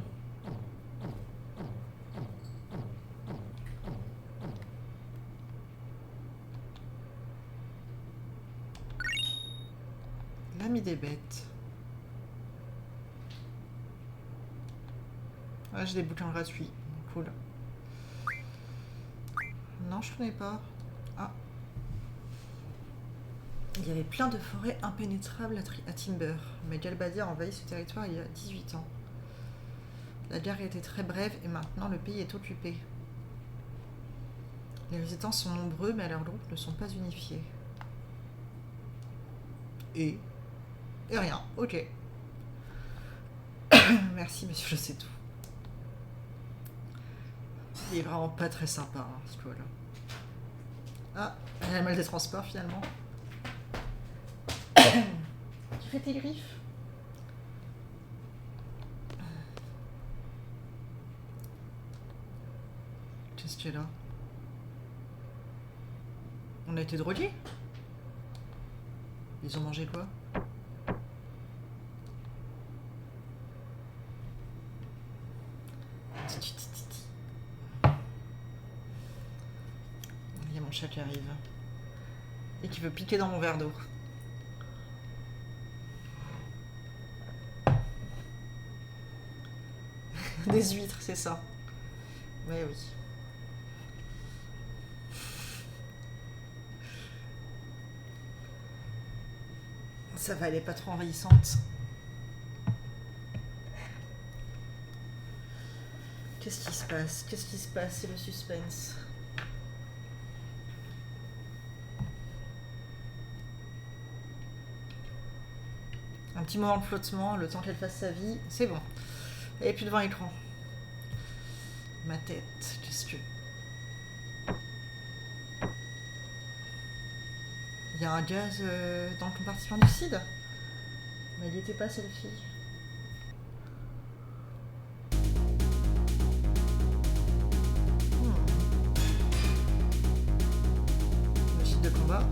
L'ami des bêtes. Ouais, j'ai des bouquins gratuits. Cool. Non, je connais pas. Ah. Il y avait plein de forêts impénétrables à Timber, mais Galbadia a envahi ce territoire il y a 18 ans. La guerre a été très brève et maintenant le pays est occupé. Les résistants sont nombreux, mais leurs groupes ne sont pas unifiés. Et rien, ok. Merci monsieur, je sais tout. Il est vraiment pas très sympa, hein, ce toit là. Ah, elle a mal des transports finalement. Tu fais tes griffes? Qu'est-ce qu'il y a là? On a été drogués? Ils ont mangé quoi? Il y a mon chat qui arrive. Et qui veut piquer dans mon verre d'eau. Des huîtres, c'est ça. Ouais, oui. Ça va, elle est pas trop envahissante. Qu'est-ce qui se passe? Qu'est-ce qui se passe? C'est le suspense. Un petit moment de flottement, le temps qu'elle fasse sa vie. C'est bon. Elle est plus devant l'écran. Ma tête, qu'est-ce que... Il y a un gaz dans le compartiment du CID. Mais elle n'y était pas, celle fille. Machine de combat.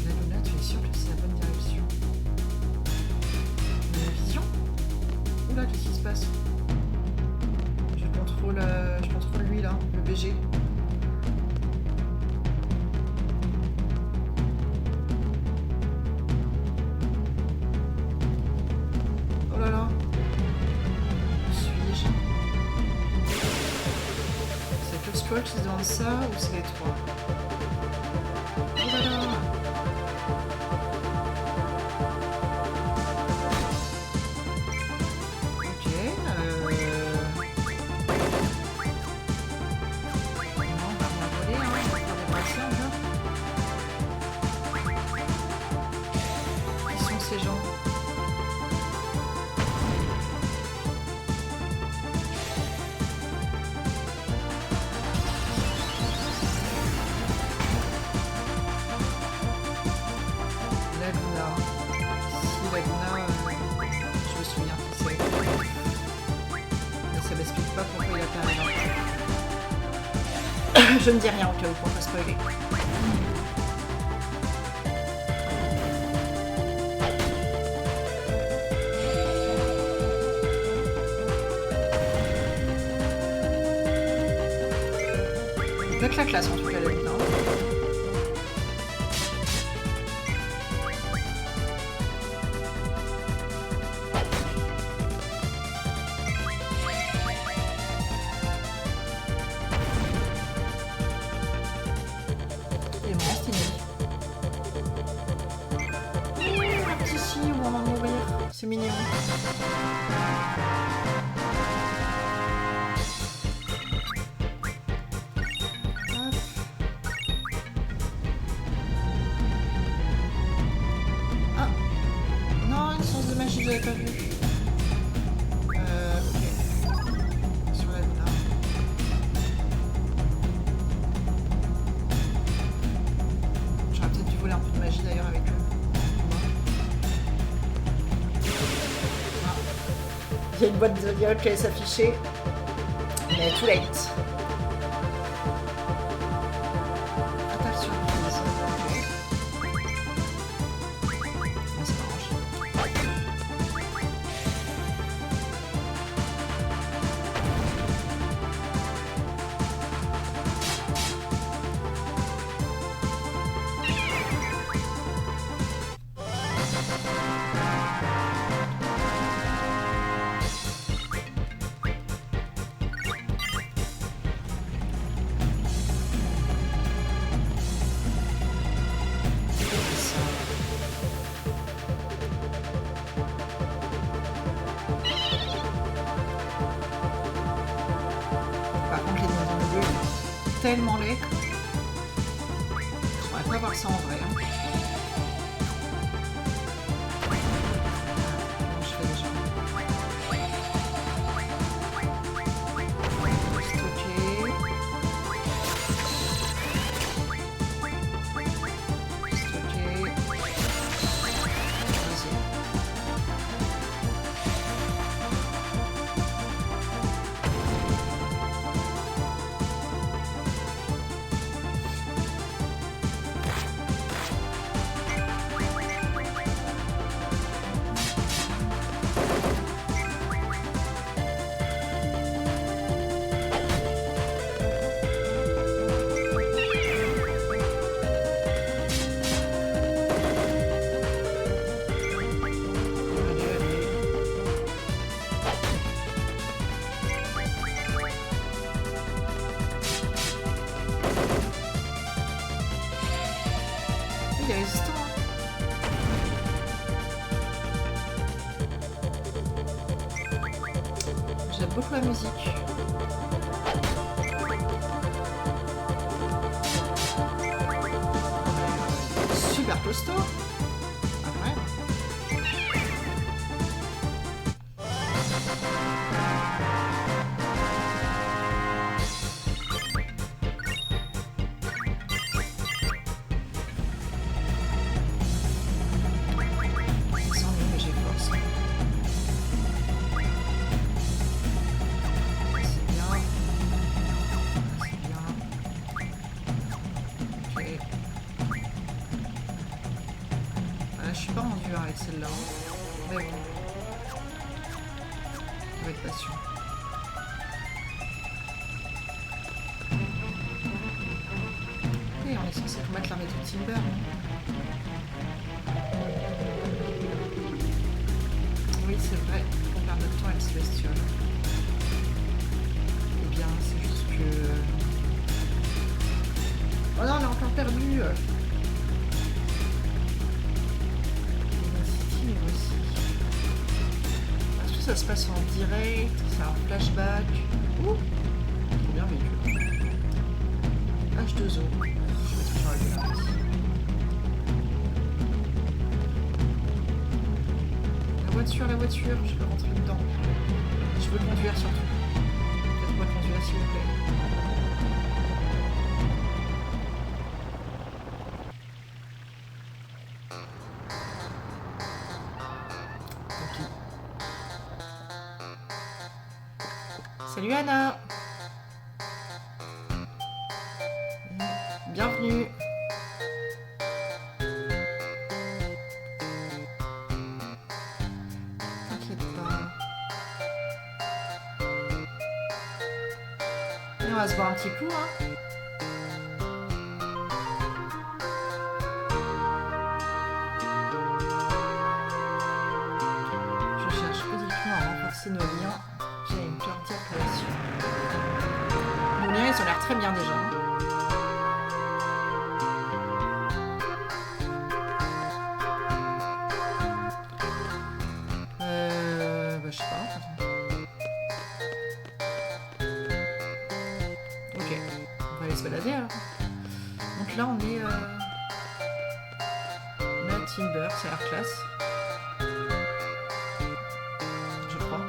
La Luna, tu es sûr que c'est la bonne direction? On a une vision? Oula, qu'est-ce qui se passe? Je contrôle lui là, le BG. Oh là là. Où suis-je? C'est que Squall qui se demande ça ou c'est les trois? Oh là là. Je ne dis rien au cas où pour pas spoiler. Avec la classe en tout cas, la vie. C'est mignon. Hop. Ah non, une source de magie, je l'avais pas vu. Ok. Sur la Luna. J'aurais peut-être dû voler un peu de magie d'ailleurs avec eux. Il y a une boîte de Zodiac qui allait s'afficher, mais too late. Attaque surprise. On s'arrange. Tellement laid. Je pourrais pas voir ça en vrai. Hein. Comment je fais déjà? Stocker. Stocker. Vas-y. J'aime beaucoup la musique. Super costaud. Ah ouais. Avec celle-là. Mais bon. On va être patient. Et on est censé combattre l'armée de Timber. Oui, c'est vrai. On perd notre temps avec ce bestiole. Eh bien, c'est juste que... Oh non, on a encore perdu. Est-ce que ça se passe en direct? C'est un flashback? Ouh, trop bien vécu. H2O. Je vais toujours aller là aussi. La voiture, je veux rentrer dedans. Je veux conduire surtout. Faites-moi conduire s'il vous plaît. Salut Anna. Bienvenue. T'inquiète pas. Et on va se boire un petit coup, hein. Je cherche uniquement à renforcer nos liens. J'ai une cardiaque relation. Nos liens, ils ont l'air très bien déjà. Je sais pas. Ok, on va aller se balader alors. Donc là, on est à Timber, ça a l'air classe. Je crois.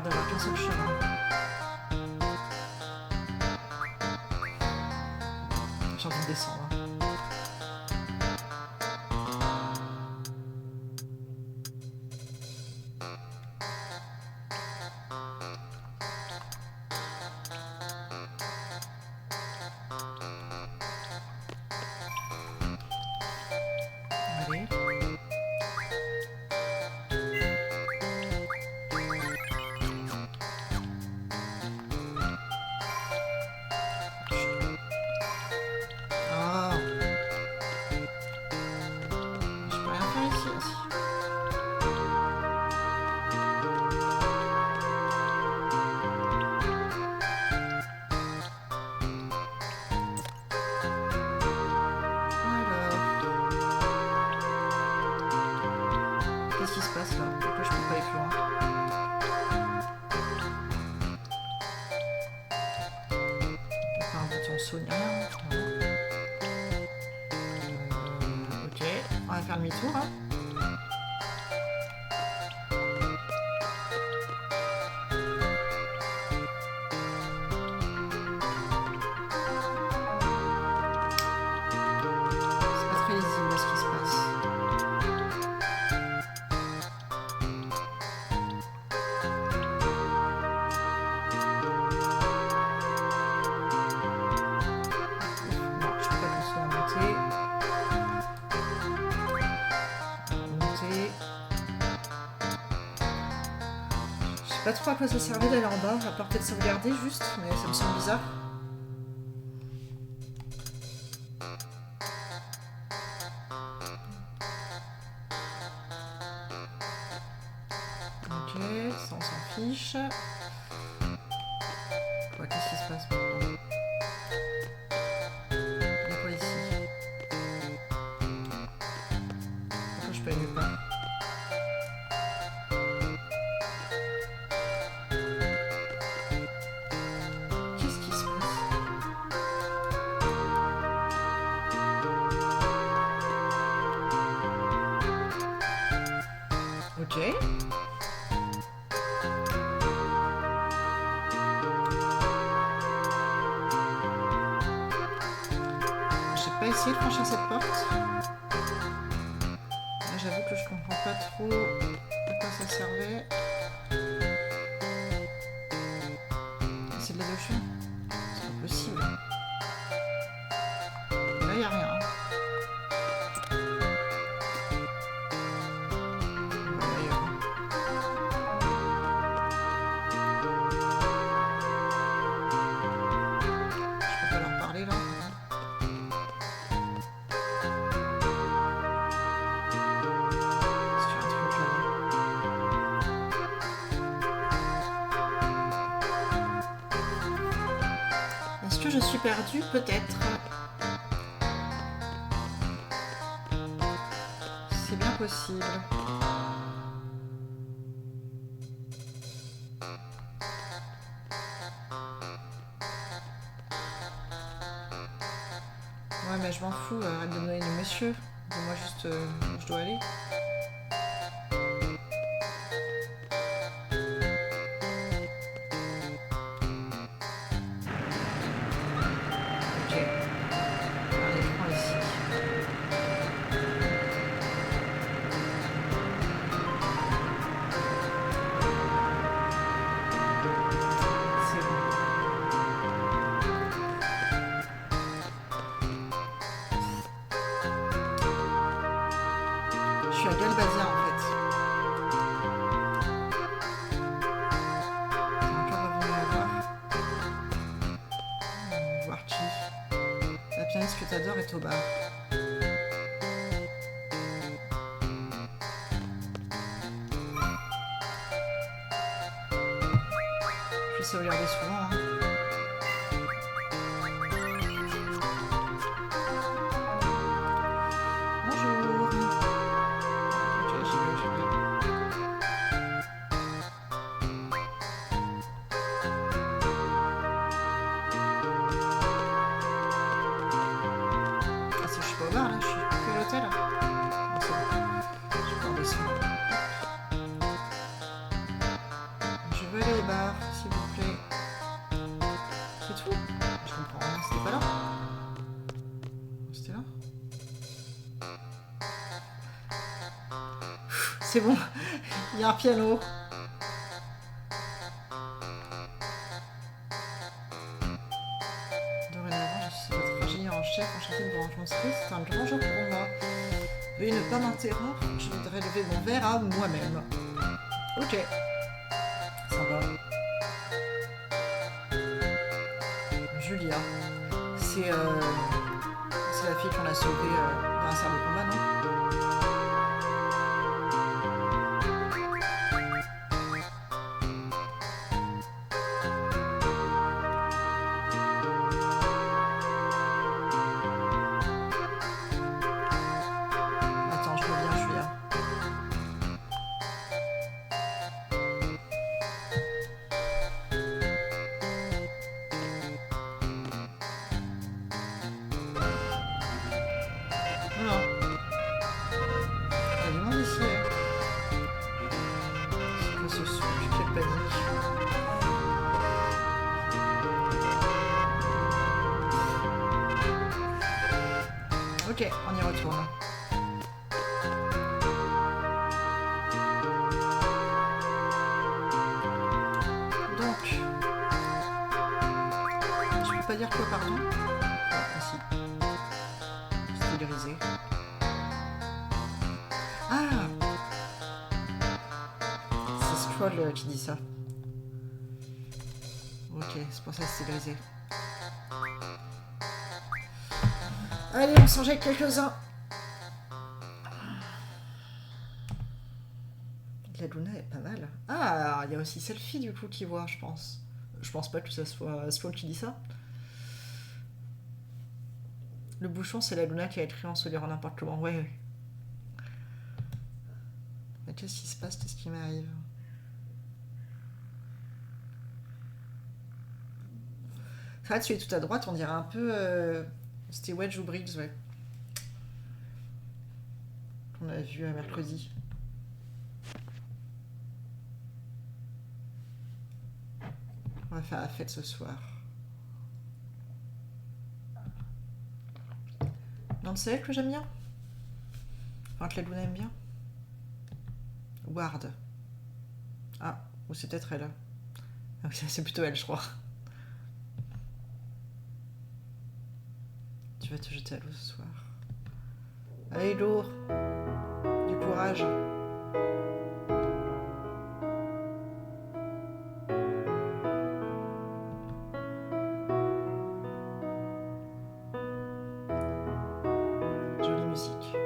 D'avoir qu'un seul chemin. J'ai envie de descendre. Allez. Qu'est-ce qui se passe là? Pourquoi je peux pas aller plus loin? Pas un bouton saut ni rien. Ok, on va faire demi-tour. Hein. C'est pas très lisible ce qui se passe. Je sais pas trop à quoi ça servait d'aller en bas, à part peut-être sauvegarder juste, mais ça me semble bizarre. fiche. Quoi, qu'est-ce qui se passe maintenant? Il y a quoi ici? Pourquoi je peux aller nulle part? Qu'est-ce qui se passe? Ok. J'ai pas essayé de franchir cette porte. Là, j'avoue que je comprends pas trop à quoi ça servait. C'est de la lotion? C'est pas possible. Là, y a rien. Est-ce que je suis perdue? Peut-être. C'est bien possible. Ouais, mais je m'en fous. Arrête de me donner le monsieur. Dis-moi juste où je dois aller. Je suis à Galbazia en fait. Encore avant de me voir. Voir qui? La pianiste que t'adores est au bar. Je vais essayer de regarder souvent. Hein. S'il vous plaît. C'est tout? Je comprends rien, c'était pas là? C'était là? C'est bon, il y a un piano. Dorénavant, je suis votre ingénieur en chef, enchanté de vous rencontrer. C'est un grand jour pour moi. Veuillez ne pas m'interrompre, je voudrais lever mon verre à moi-même. Ok. Ça va. Julia. C'est la fille qu'on a sauvée dans un salle de combat, non? Attends, je reviens, Julia. Voilà. Il y a du monde ici. C'est quoi ce son? Quelle panique. Ok, on y retourne. Donc, je peux pas dire quoi, pardon? Ah, si. C'est grisé. Ah! C'est Scroll qui dit ça. Ok, c'est pour ça que c'est grisé. Allez, on s'en jette quelques-uns. La Luna est pas mal. Ah, il y a aussi Selfie du coup qui voit, je pense. Je pense pas que ça soit Sproul qui dit ça. Le bouchon, c'est la Luna qui a écrit en se lire n'importe comment. Ouais, ouais. Mais qu'est-ce qui se passe? Qu'est-ce qui m'arrive? C'est vrai, tu es tout à droite, on dirait un peu. C'était Wedge ou Briggs, ouais. Qu'on a vu mercredi. On va faire la fête ce soir. Non, c'est elle que j'aime bien. Enfin, que la Luna aime bien. Ward. Ah, ou c'est peut-être elle. Ah, c'est plutôt elle, je crois. Tu vas te jeter à l'eau ce soir. Allez, lourd. Du courage. Jolie musique.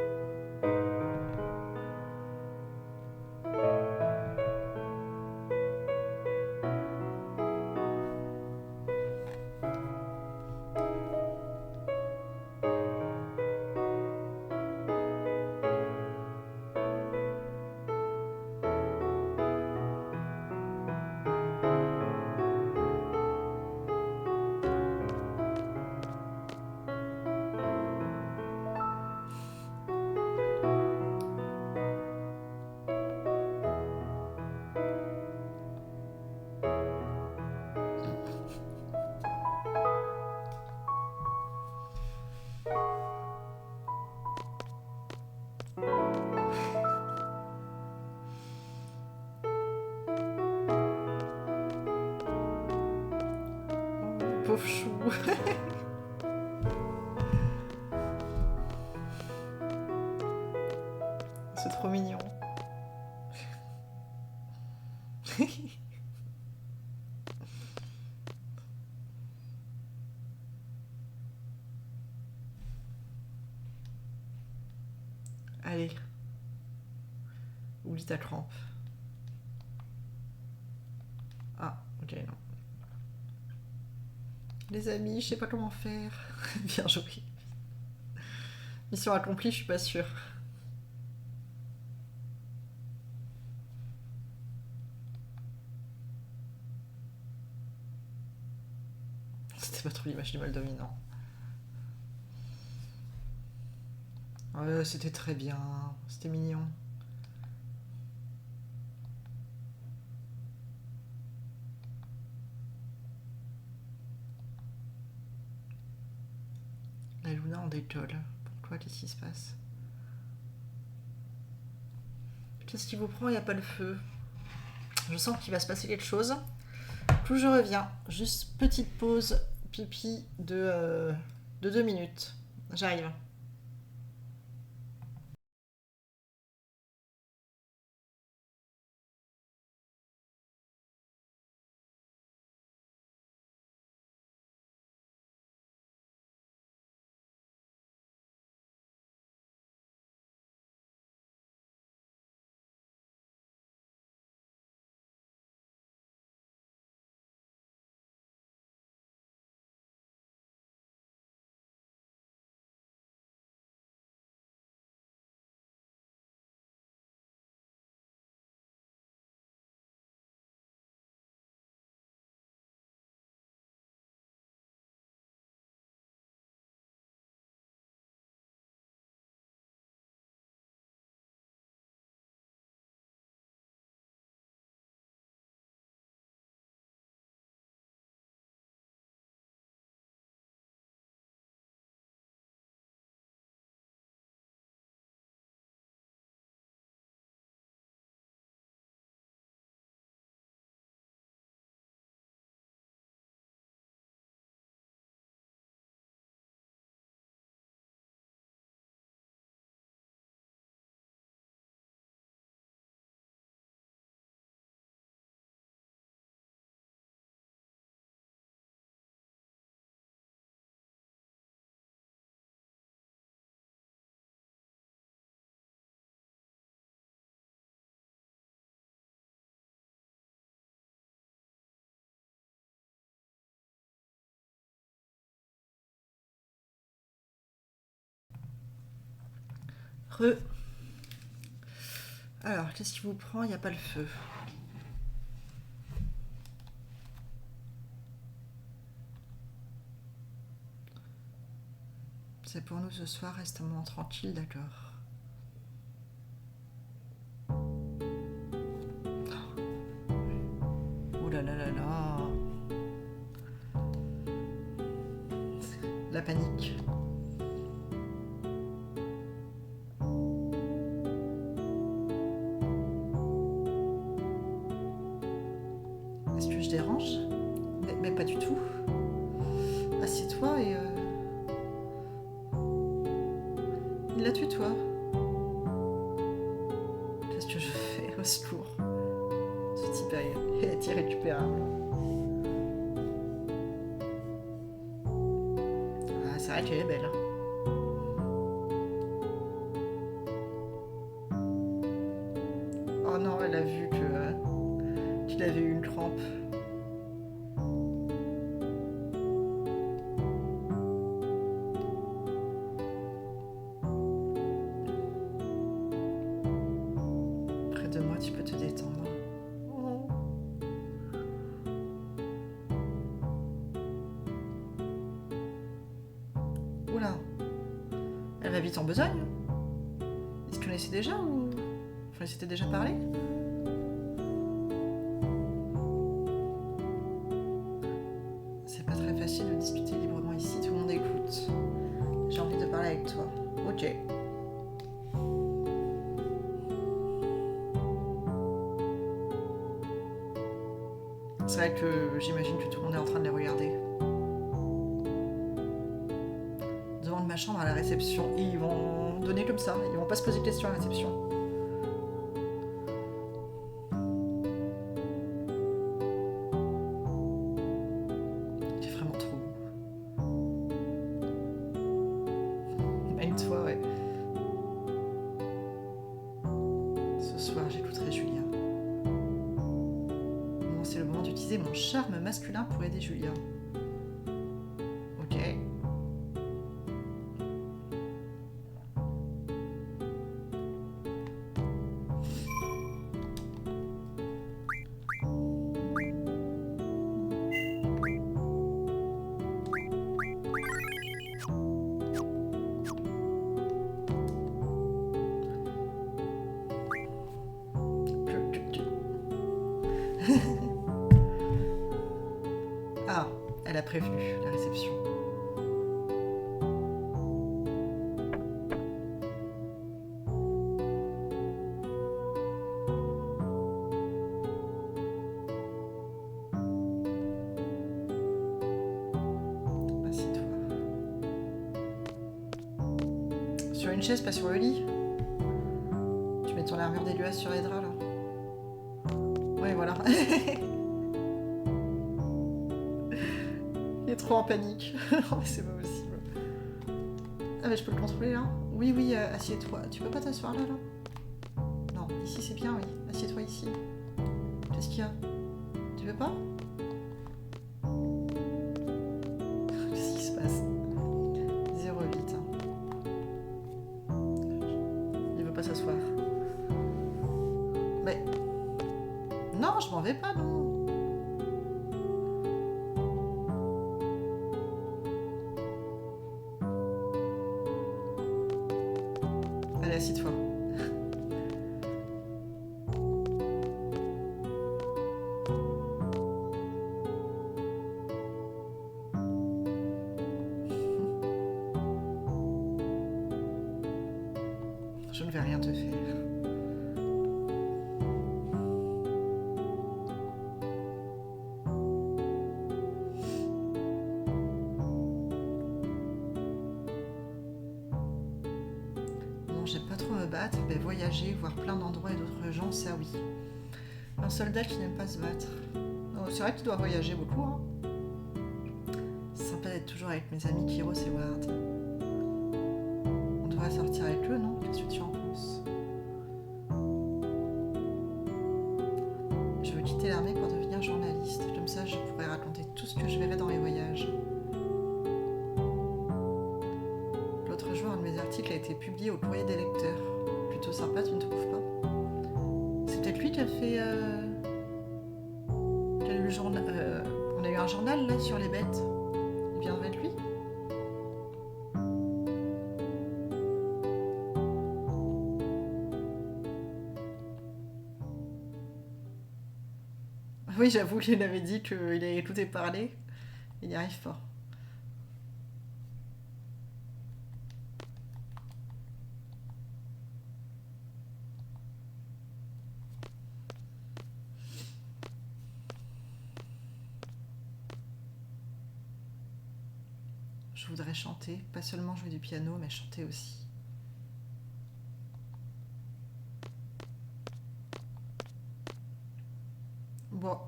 Pauvre chou. C'est trop mignon. Allez. Oublie ta crampe. Ah, ok, non. Les amis, je sais pas comment faire. Bien joué. Mission accomplie, je suis pas sûre. C'était pas trop l'image du mal dominant. C'était très bien. C'était mignon. La Luna en décolle. Pourquoi? Qu'est-ce qui se passe? Qu'est-ce qui vous prend? Il n'y a pas le feu. Je sens qu'il va se passer quelque chose. Plus je reviens. Juste petite pause pipi de 2 minutes. J'arrive. Re. Alors, qu'est-ce qui vous prend? Il n'y a pas le feu. C'est pour nous ce soir, reste un moment tranquille, d'accord. Oh là là là là. La panique. Est-ce que je dérange? Mais pas du tout. Assieds-toi et... Il la tutoie. Qu'est-ce que je fais? Au secours. Ce type est irrécupérable. Ah, c'est vrai qu'elle est belle. Oh non, elle a vu qu'il avait eu une crampe. Près de moi, tu peux te détendre. Oh. Oula. Elle va vite en besogne. Ils se connaissaient déjà ou... Enfin, ils s'étaient déjà parlé? C'est pas très facile de discuter librement ici, tout le monde écoute. J'ai envie de parler avec toi. Ok. C'est vrai que j'imagine que tout le monde est en train de les regarder. Devant ma chambre à la réception. Et ils vont donner comme ça. Ils vont pas se poser de questions à la réception. C'est vraiment trop beau. Mène-toi, ouais. Ce soir, j'écouterai Julia. Bon, c'est le moment d'utiliser mon charme masculin pour aider Julia. Ok. Ah, elle a prévenu la réception. Assieds-toi. Sur une chaise, pas sur le lit. Tu mets ton armure des liasses sur les draps là. Ouais, voilà. Il est trop en panique. Oh, mais c'est pas possible. Ah, mais je peux le contrôler là? Oui, oui, assieds-toi. Tu peux pas t'asseoir là, là? Non, ici c'est bien, oui. Assieds-toi ici. Qu'est-ce qu'il y a? Tu veux pas? Qu'est-ce qui se passe? 08. Il veut pas s'asseoir. Mais... Non, je m'en vais pas, non. Allez, assieds-toi. Je ne vais rien te faire. J'aime pas trop me battre, mais voyager, voir plein d'endroits et d'autres gens, ça oui. Un soldat qui n'aime pas se battre. Oh, c'est vrai qu'il doit voyager beaucoup, hein. C'est sympa d'être toujours avec mes amis Kiros et Ward. On devrait sortir avec eux, non? Qu'est-ce que tu en penses? Je veux quitter l'armée pour devenir journaliste. Comme ça, je pourrais raconter tout ce que je verrai dans mes voyages. L'autre jour, un de mes articles a été publié au Courrier des lecteurs. sympa, tu ne trouves pas? C'est peut-être lui qui a fait... qui a eu le journal... on a eu un journal là sur les bêtes. Il viendrait de lui? Oui, j'avoue qu'il avait dit qu'il allait écouter parler. Il n'y arrive pas. Je voudrais chanter, pas seulement jouer du piano, mais chanter aussi. Bon.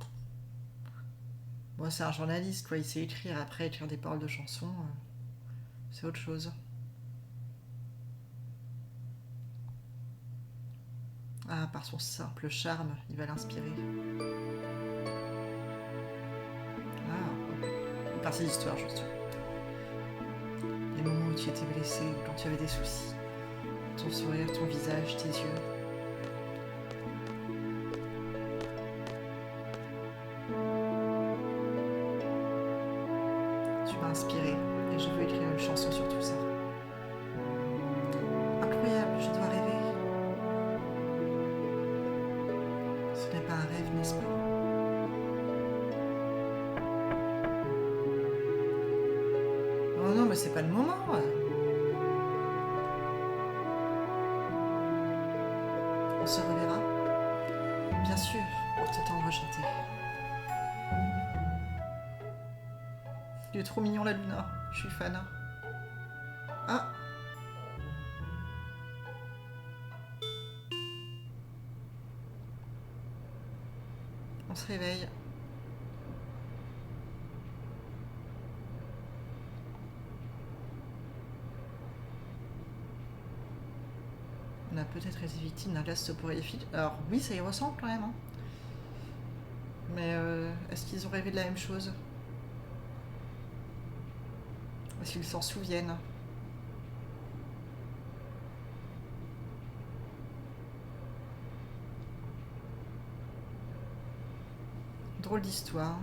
Bon, c'est un journaliste, quoi. Il sait écrire. Après, écrire des paroles de chansons, c'est autre chose. Ah, par son simple charme, il va l'inspirer. Ah, par ses histoires, juste. Les moments où tu étais blessé, ou quand tu avais des soucis. Ton sourire, ton visage, tes yeux. Tu m'as inspiré et je veux écrire une chanson sur tout ça. Incroyable, je dois rêver. Ce n'est pas un rêve, n'est-ce pas? Oh non, mais c'est pas le moment. On se reverra, bien sûr, pour t'entendre chanter. Il est trop mignon la Luna, je suis fan. Ah! On se réveille. On a peut-être été victime d'un gaz soporifique. Alors oui, ça y ressemble quand même. Hein. Mais est-ce qu'ils ont rêvé de la même chose? Est-ce qu'ils s'en souviennent? Drôle d'histoire.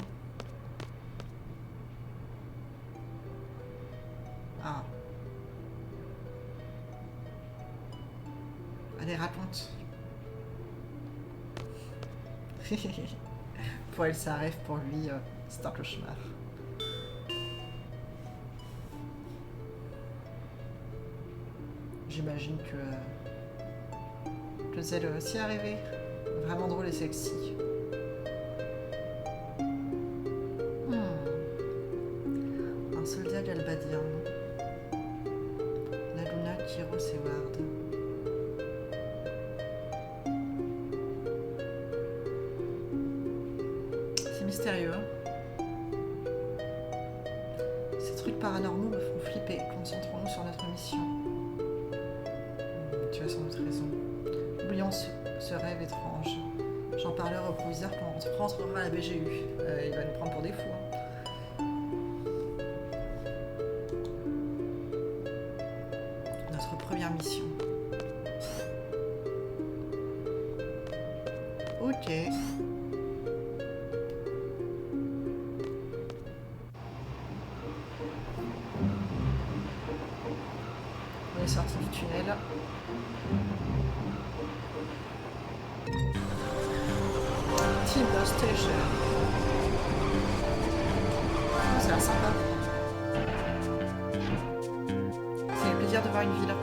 Ah. Allez, raconte. Pour elle, c'est un rêve, pour lui, c'est un cauchemar. J'imagine que Zelle aussi a rêvé. Vraiment drôle et sexy. Un soldat galbadien. La Luna Kiro Seward. C'est mystérieux. Hein, ces trucs paranormaux me font flipper. Concentrons-nous sur notre mission. Tu as sans doute raison. Oublions ce rêve étrange. J'en parlerai au proviseur quand on rentrera à la BGU. Il va nous prendre pour des fous. Hein. Notre première mission. Ok. On est sorti du tunnel. Timber Station. Oh, ça a l'air sympa. C'est le plaisir de voir une ville.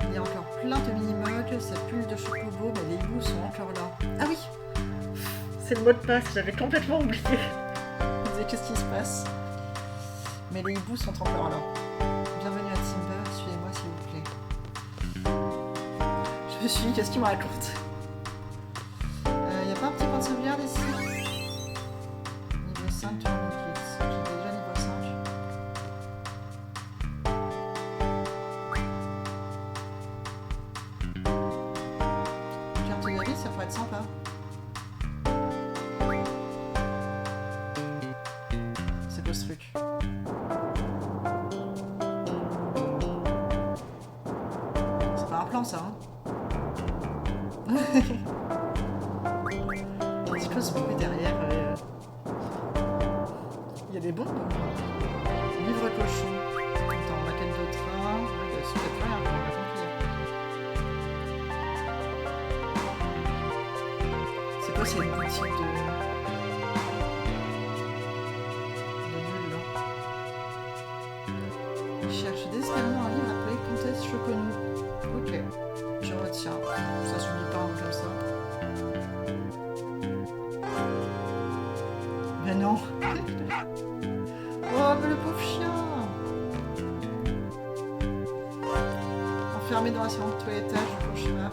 Il y a encore plein de mini-mugs, ça pue de chocobo, mais les hiboux sont encore là. Ah oui, c'est le mot de passe, j'avais complètement oublié. Je me disais, qu'est-ce qui se passe? Mais les hiboux sont encore là. Bienvenue à Timber, suivez-moi s'il vous plaît. Je me suis dit, qu'est-ce qu'il me raconte? Y a pas un petit point de sauvegarde ici? Niveau 5, tourniquet. J'étais déjà niveau 5. ce truc. C'est pas un plan ça, hein. Quelque chose se derrière. Il y a des bombes. Livre cochon. Attends, maquette de train. Ouais, c'est peut-être rien, on va compris. C'est quoi, c'est une boutique de nul là. Il cherche désespérément un livre appelé Comtesse Choconou. Ok, je retiens. Ça se lit pas comme ça. Mais non. Oh, mais le pauvre chien. Enfermé dans la salon de toilettage, le cauchemar.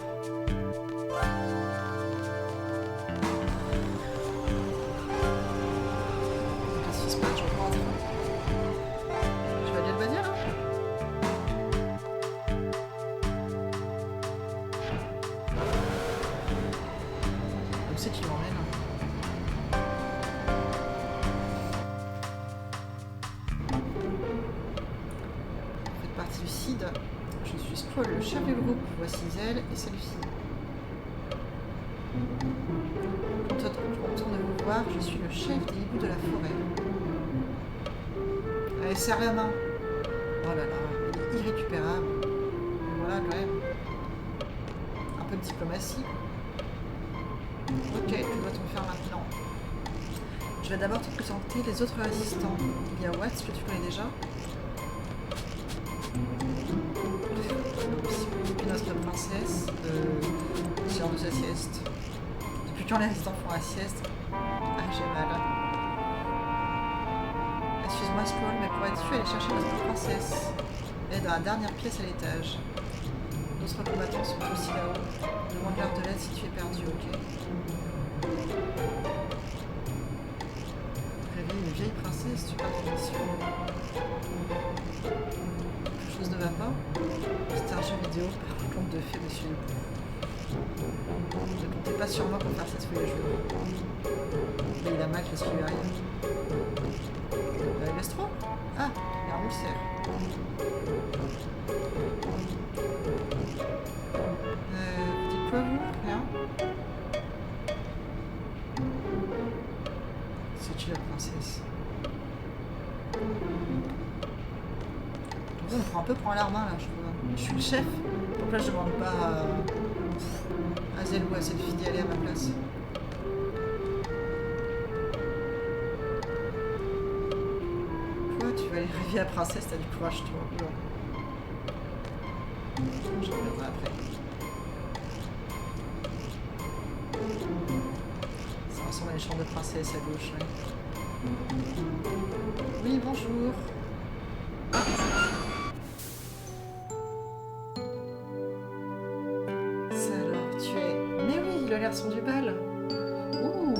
Qu'est-ce qui se passe? Je rentre. Je vais aller le bannir là. Où c'est qu'il m'emmène? Du CID. Je suis Squall, le chef du groupe. Voici Zelle et celle-ci. Content de vous voir, je suis le chef des hiboux de la forêt. Allez, serre la main. Oh là là, il est irrécupérable. Mais voilà, quand même. Un peu de diplomatie. Ok, tu dois t'en faire maintenant. Je vais d'abord te présenter les autres assistants. Il y a Watts, que tu connais déjà. Depuis notre princesse, c'est l'heure de sa sieste. Depuis quand les résistants font la sieste? Ah, j'ai mal. Excuse-moi, Squall, mais pour être sûr, aller chercher notre princesse. Elle est dans la dernière pièce à l'étage. D'autres combattants sont aussi là-haut. Demande-leur de l'aide si tu es perdu, ok? Réveille une vieille princesse, tu pars en mission. Quelque chose ne va pas? C'est un jeu vidéo, par contre de fait, monsieur. Ne comptez pas sur moi pour faire cette feuille de jeu. Mais il a mal, qu'est-ce qu'il lui arrive? Laisse trop? Ah, il y a un ulcère. Vous dites quoi, vous? Rien? C'est-tu la princesse? On prend un peu pour un larbin là, je trouve. Je suis le chef, donc là je demande pas à Zelle ou à cette fille d'y aller à ma place. Quoi, tu vas aller rêver à princesse, t'as du courage toi. Oula. Je reviendrai après. Ça ressemble à une chambre de princesse à gauche, ouais. Oui, bonjour. Garçon du bal. Ouh.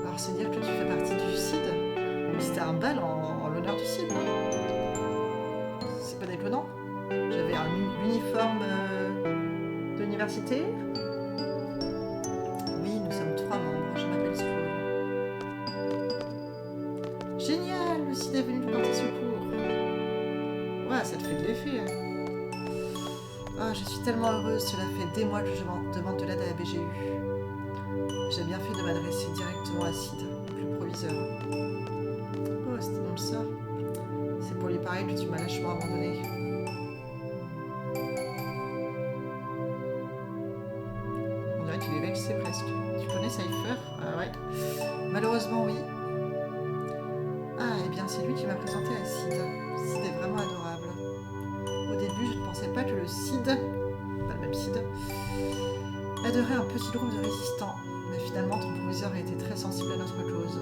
Alors c'est dire que tu fais partie du CID. C'était un bal en l'honneur du CID, non? C'est pas déconnant. J'avais un uniforme d'université. Oui, nous sommes 3 membres. Je m'appelle Squall. Génial, le CID est venu nous porter secours. Ouais, ça te fait de l'effet. Hein. Ah, je suis tellement heureuse, cela fait des mois que je demande de l'aide à la BGU. J'ai bien fait de m'adresser directement à Sid, le proviseur. Oh, c'était donc ça. C'est pour lui parler que tu m'as lâchement abandonné. On dirait qu'il est vexé presque. Tu connais Cypher? Ah ouais. Malheureusement, oui. Ah, eh bien, c'est lui qui m'a présenté à Sid. Sid est vraiment adorable. Au début, je ne pensais pas que le CID, pas le même CID, aiderait un petit groupe de résistants. Mais finalement, ton proviseur a été très sensible à notre cause.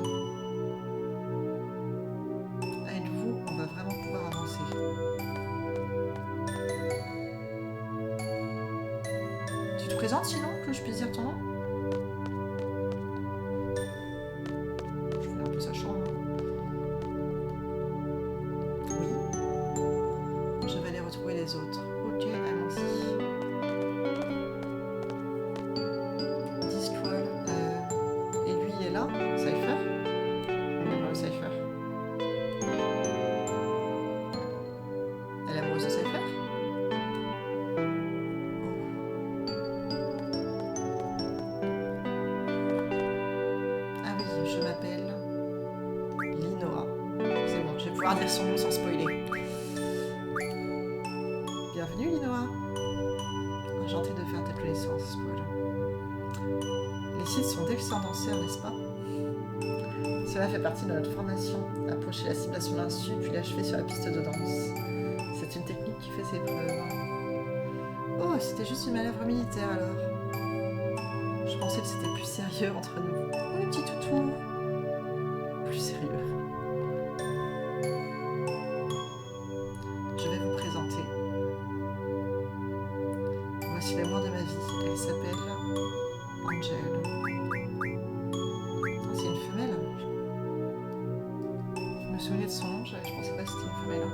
Avec vous, on va vraiment pouvoir avancer. Tu te présentes sinon, que je puisse dire ton nom? Je fais un peu sa chambre. Oui. Je vais aller retrouver les autres. Ok, allons-y. Discroll. Et lui, il est là? Cypher? On est dans le Cypher. pouvoir dire son nom sans spoiler. Bienvenue Linoa. Enchanté de faire ta connaissance, Paul. Les sites sont d'excellents danseurs, n'est-ce pas? Cela fait partie de notre formation. Approcher la cible à son insu, puis l'achever sur la piste de danse. C'est une technique qui fait ses preuves. Oh, c'était juste une manœuvre militaire alors. Je pensais que c'était plus sérieux entre nous. Oui, petit toutou. Plus sérieux. Je vais vous présenter. Voici l'amour de ma vie. Elle s'appelle Angel. Ah, c'est une femelle. Je me souvenais de son nom, je pensais pas que c'était une femelle.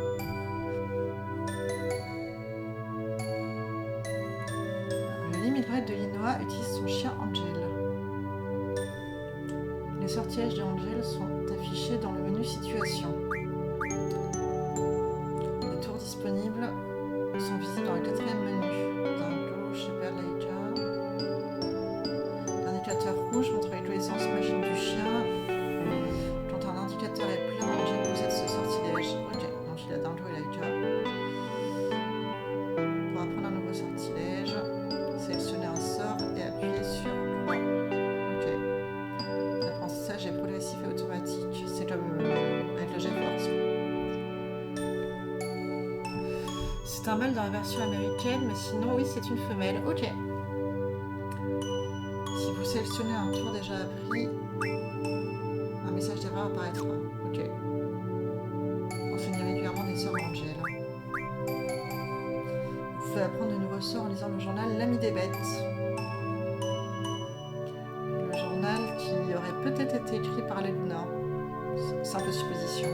Le limite de Linoa utilise son chien Angel. Les sortilèges de Angel sont affichés dans le menu situation. Les tours disponibles sont visibles dans le 4e menu. Dingo, Shepherd Laika. L'indicateur rouge montre les connaissances machine du chien. Quand un indicateur est plein, Angel possède ce sortilège. Ok, donc il a Dingo et Laika. Pour apprendre un nouveau sortilège, sélectionnez un sort et appuyez sur croix. Ok. L'apprentissage est progressif et automatique. C'est comme avec le GeForce. C'est un mâle dans la version américaine, mais sinon, oui, c'est une femelle. Ok. Si vous sélectionnez un tour déjà appris, un message d'erreur apparaîtra. Ok. Enseignez régulièrement des sorts à Angel. Vous pouvez apprendre de nouveaux sorts en lisant le journal L'Ami des Bêtes. Le journal qui aurait peut-être été écrit par Laguna. Simple supposition.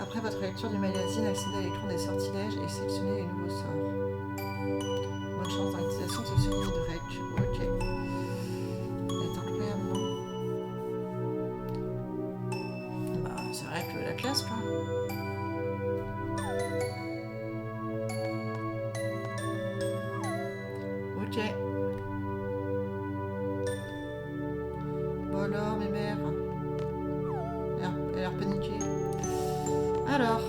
Après votre lecture du magazine, accédez à l'écran des sortilèges et sélectionnez les nouveaux sorts. Bonne chance dans l'utilisation de ce soulier de rec. Ok. C'est incroyable, non? Bah, c'est vrai que la classe, quoi. Ok. Bon alors, mes mères. Elle a l'air paniquée. Alors,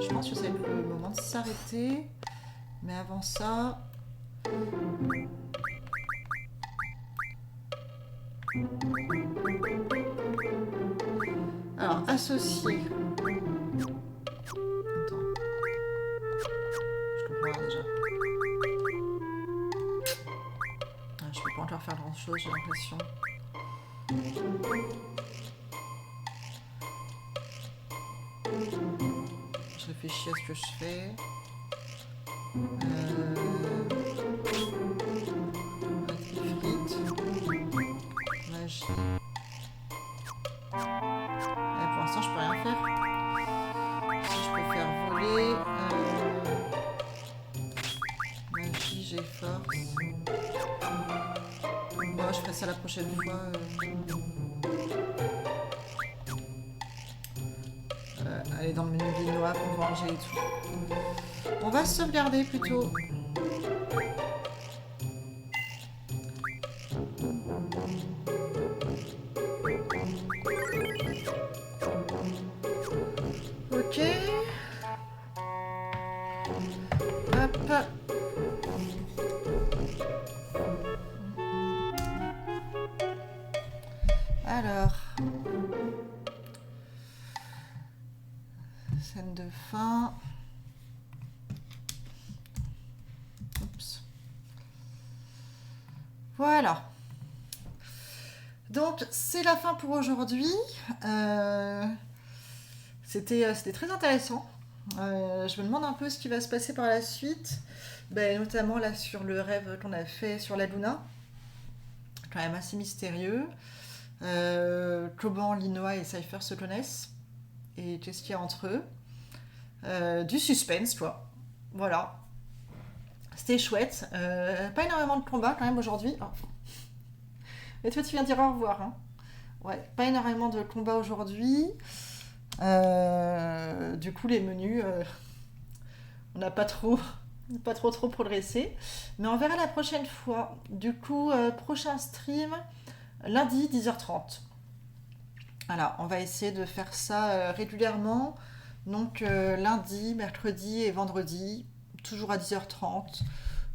je pense que c'est le moment de s'arrêter. Mais avant ça... Alors, associer. Attends. Je comprends rien déjà. Ah, je peux pas encore faire grand chose, j'ai l'impression. Je réfléchis à ce que je fais. Frites. Magie. Pour l'instant, je peux rien faire. Si je peux faire voler. Magie, j'ai force. Bon, je ferai ça la prochaine fois. Aller dans le menu Linoa pour manger et tout. On va sauvegarder plutôt. Ok. Hop. Alors. Scène de fin. Oups. Voilà. Donc, c'est la fin pour aujourd'hui. C'était très intéressant. Je me demande un peu ce qui va se passer par la suite. Ben, notamment là sur le rêve qu'on a fait sur la Luna. Quand même assez mystérieux. Comment Linoa et Cypher se connaissent. Et qu'est-ce qu'il y a entre eux. Du suspense, quoi. Voilà. C'était chouette. Pas énormément de combats quand même aujourd'hui. Oh. Mais toi, tu viens dire au revoir. Hein. Ouais, pas énormément de combats aujourd'hui. Du coup, les menus, on n'a pas trop progressé. Mais on verra la prochaine fois. Du coup, prochain stream, lundi 10h30. Voilà, on va essayer de faire ça régulièrement. Donc lundi, mercredi et vendredi, toujours à 10h30,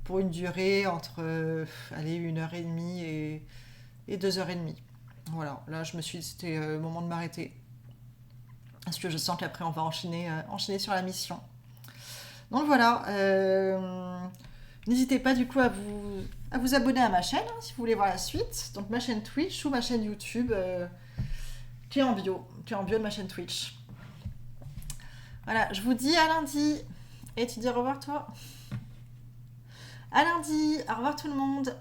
pour une durée entre allez, 1h30 et 2h30. Voilà, là je me suis dit c'était le moment de m'arrêter. Parce que je sens qu'après on va enchaîner sur la mission. Donc voilà, n'hésitez pas du coup à vous abonner à ma chaîne hein, si vous voulez voir la suite. Donc ma chaîne Twitch ou ma chaîne YouTube qui est en bio de ma chaîne Twitch. Voilà, je vous dis à lundi. Et tu dis au revoir toi. À lundi, au revoir tout le monde.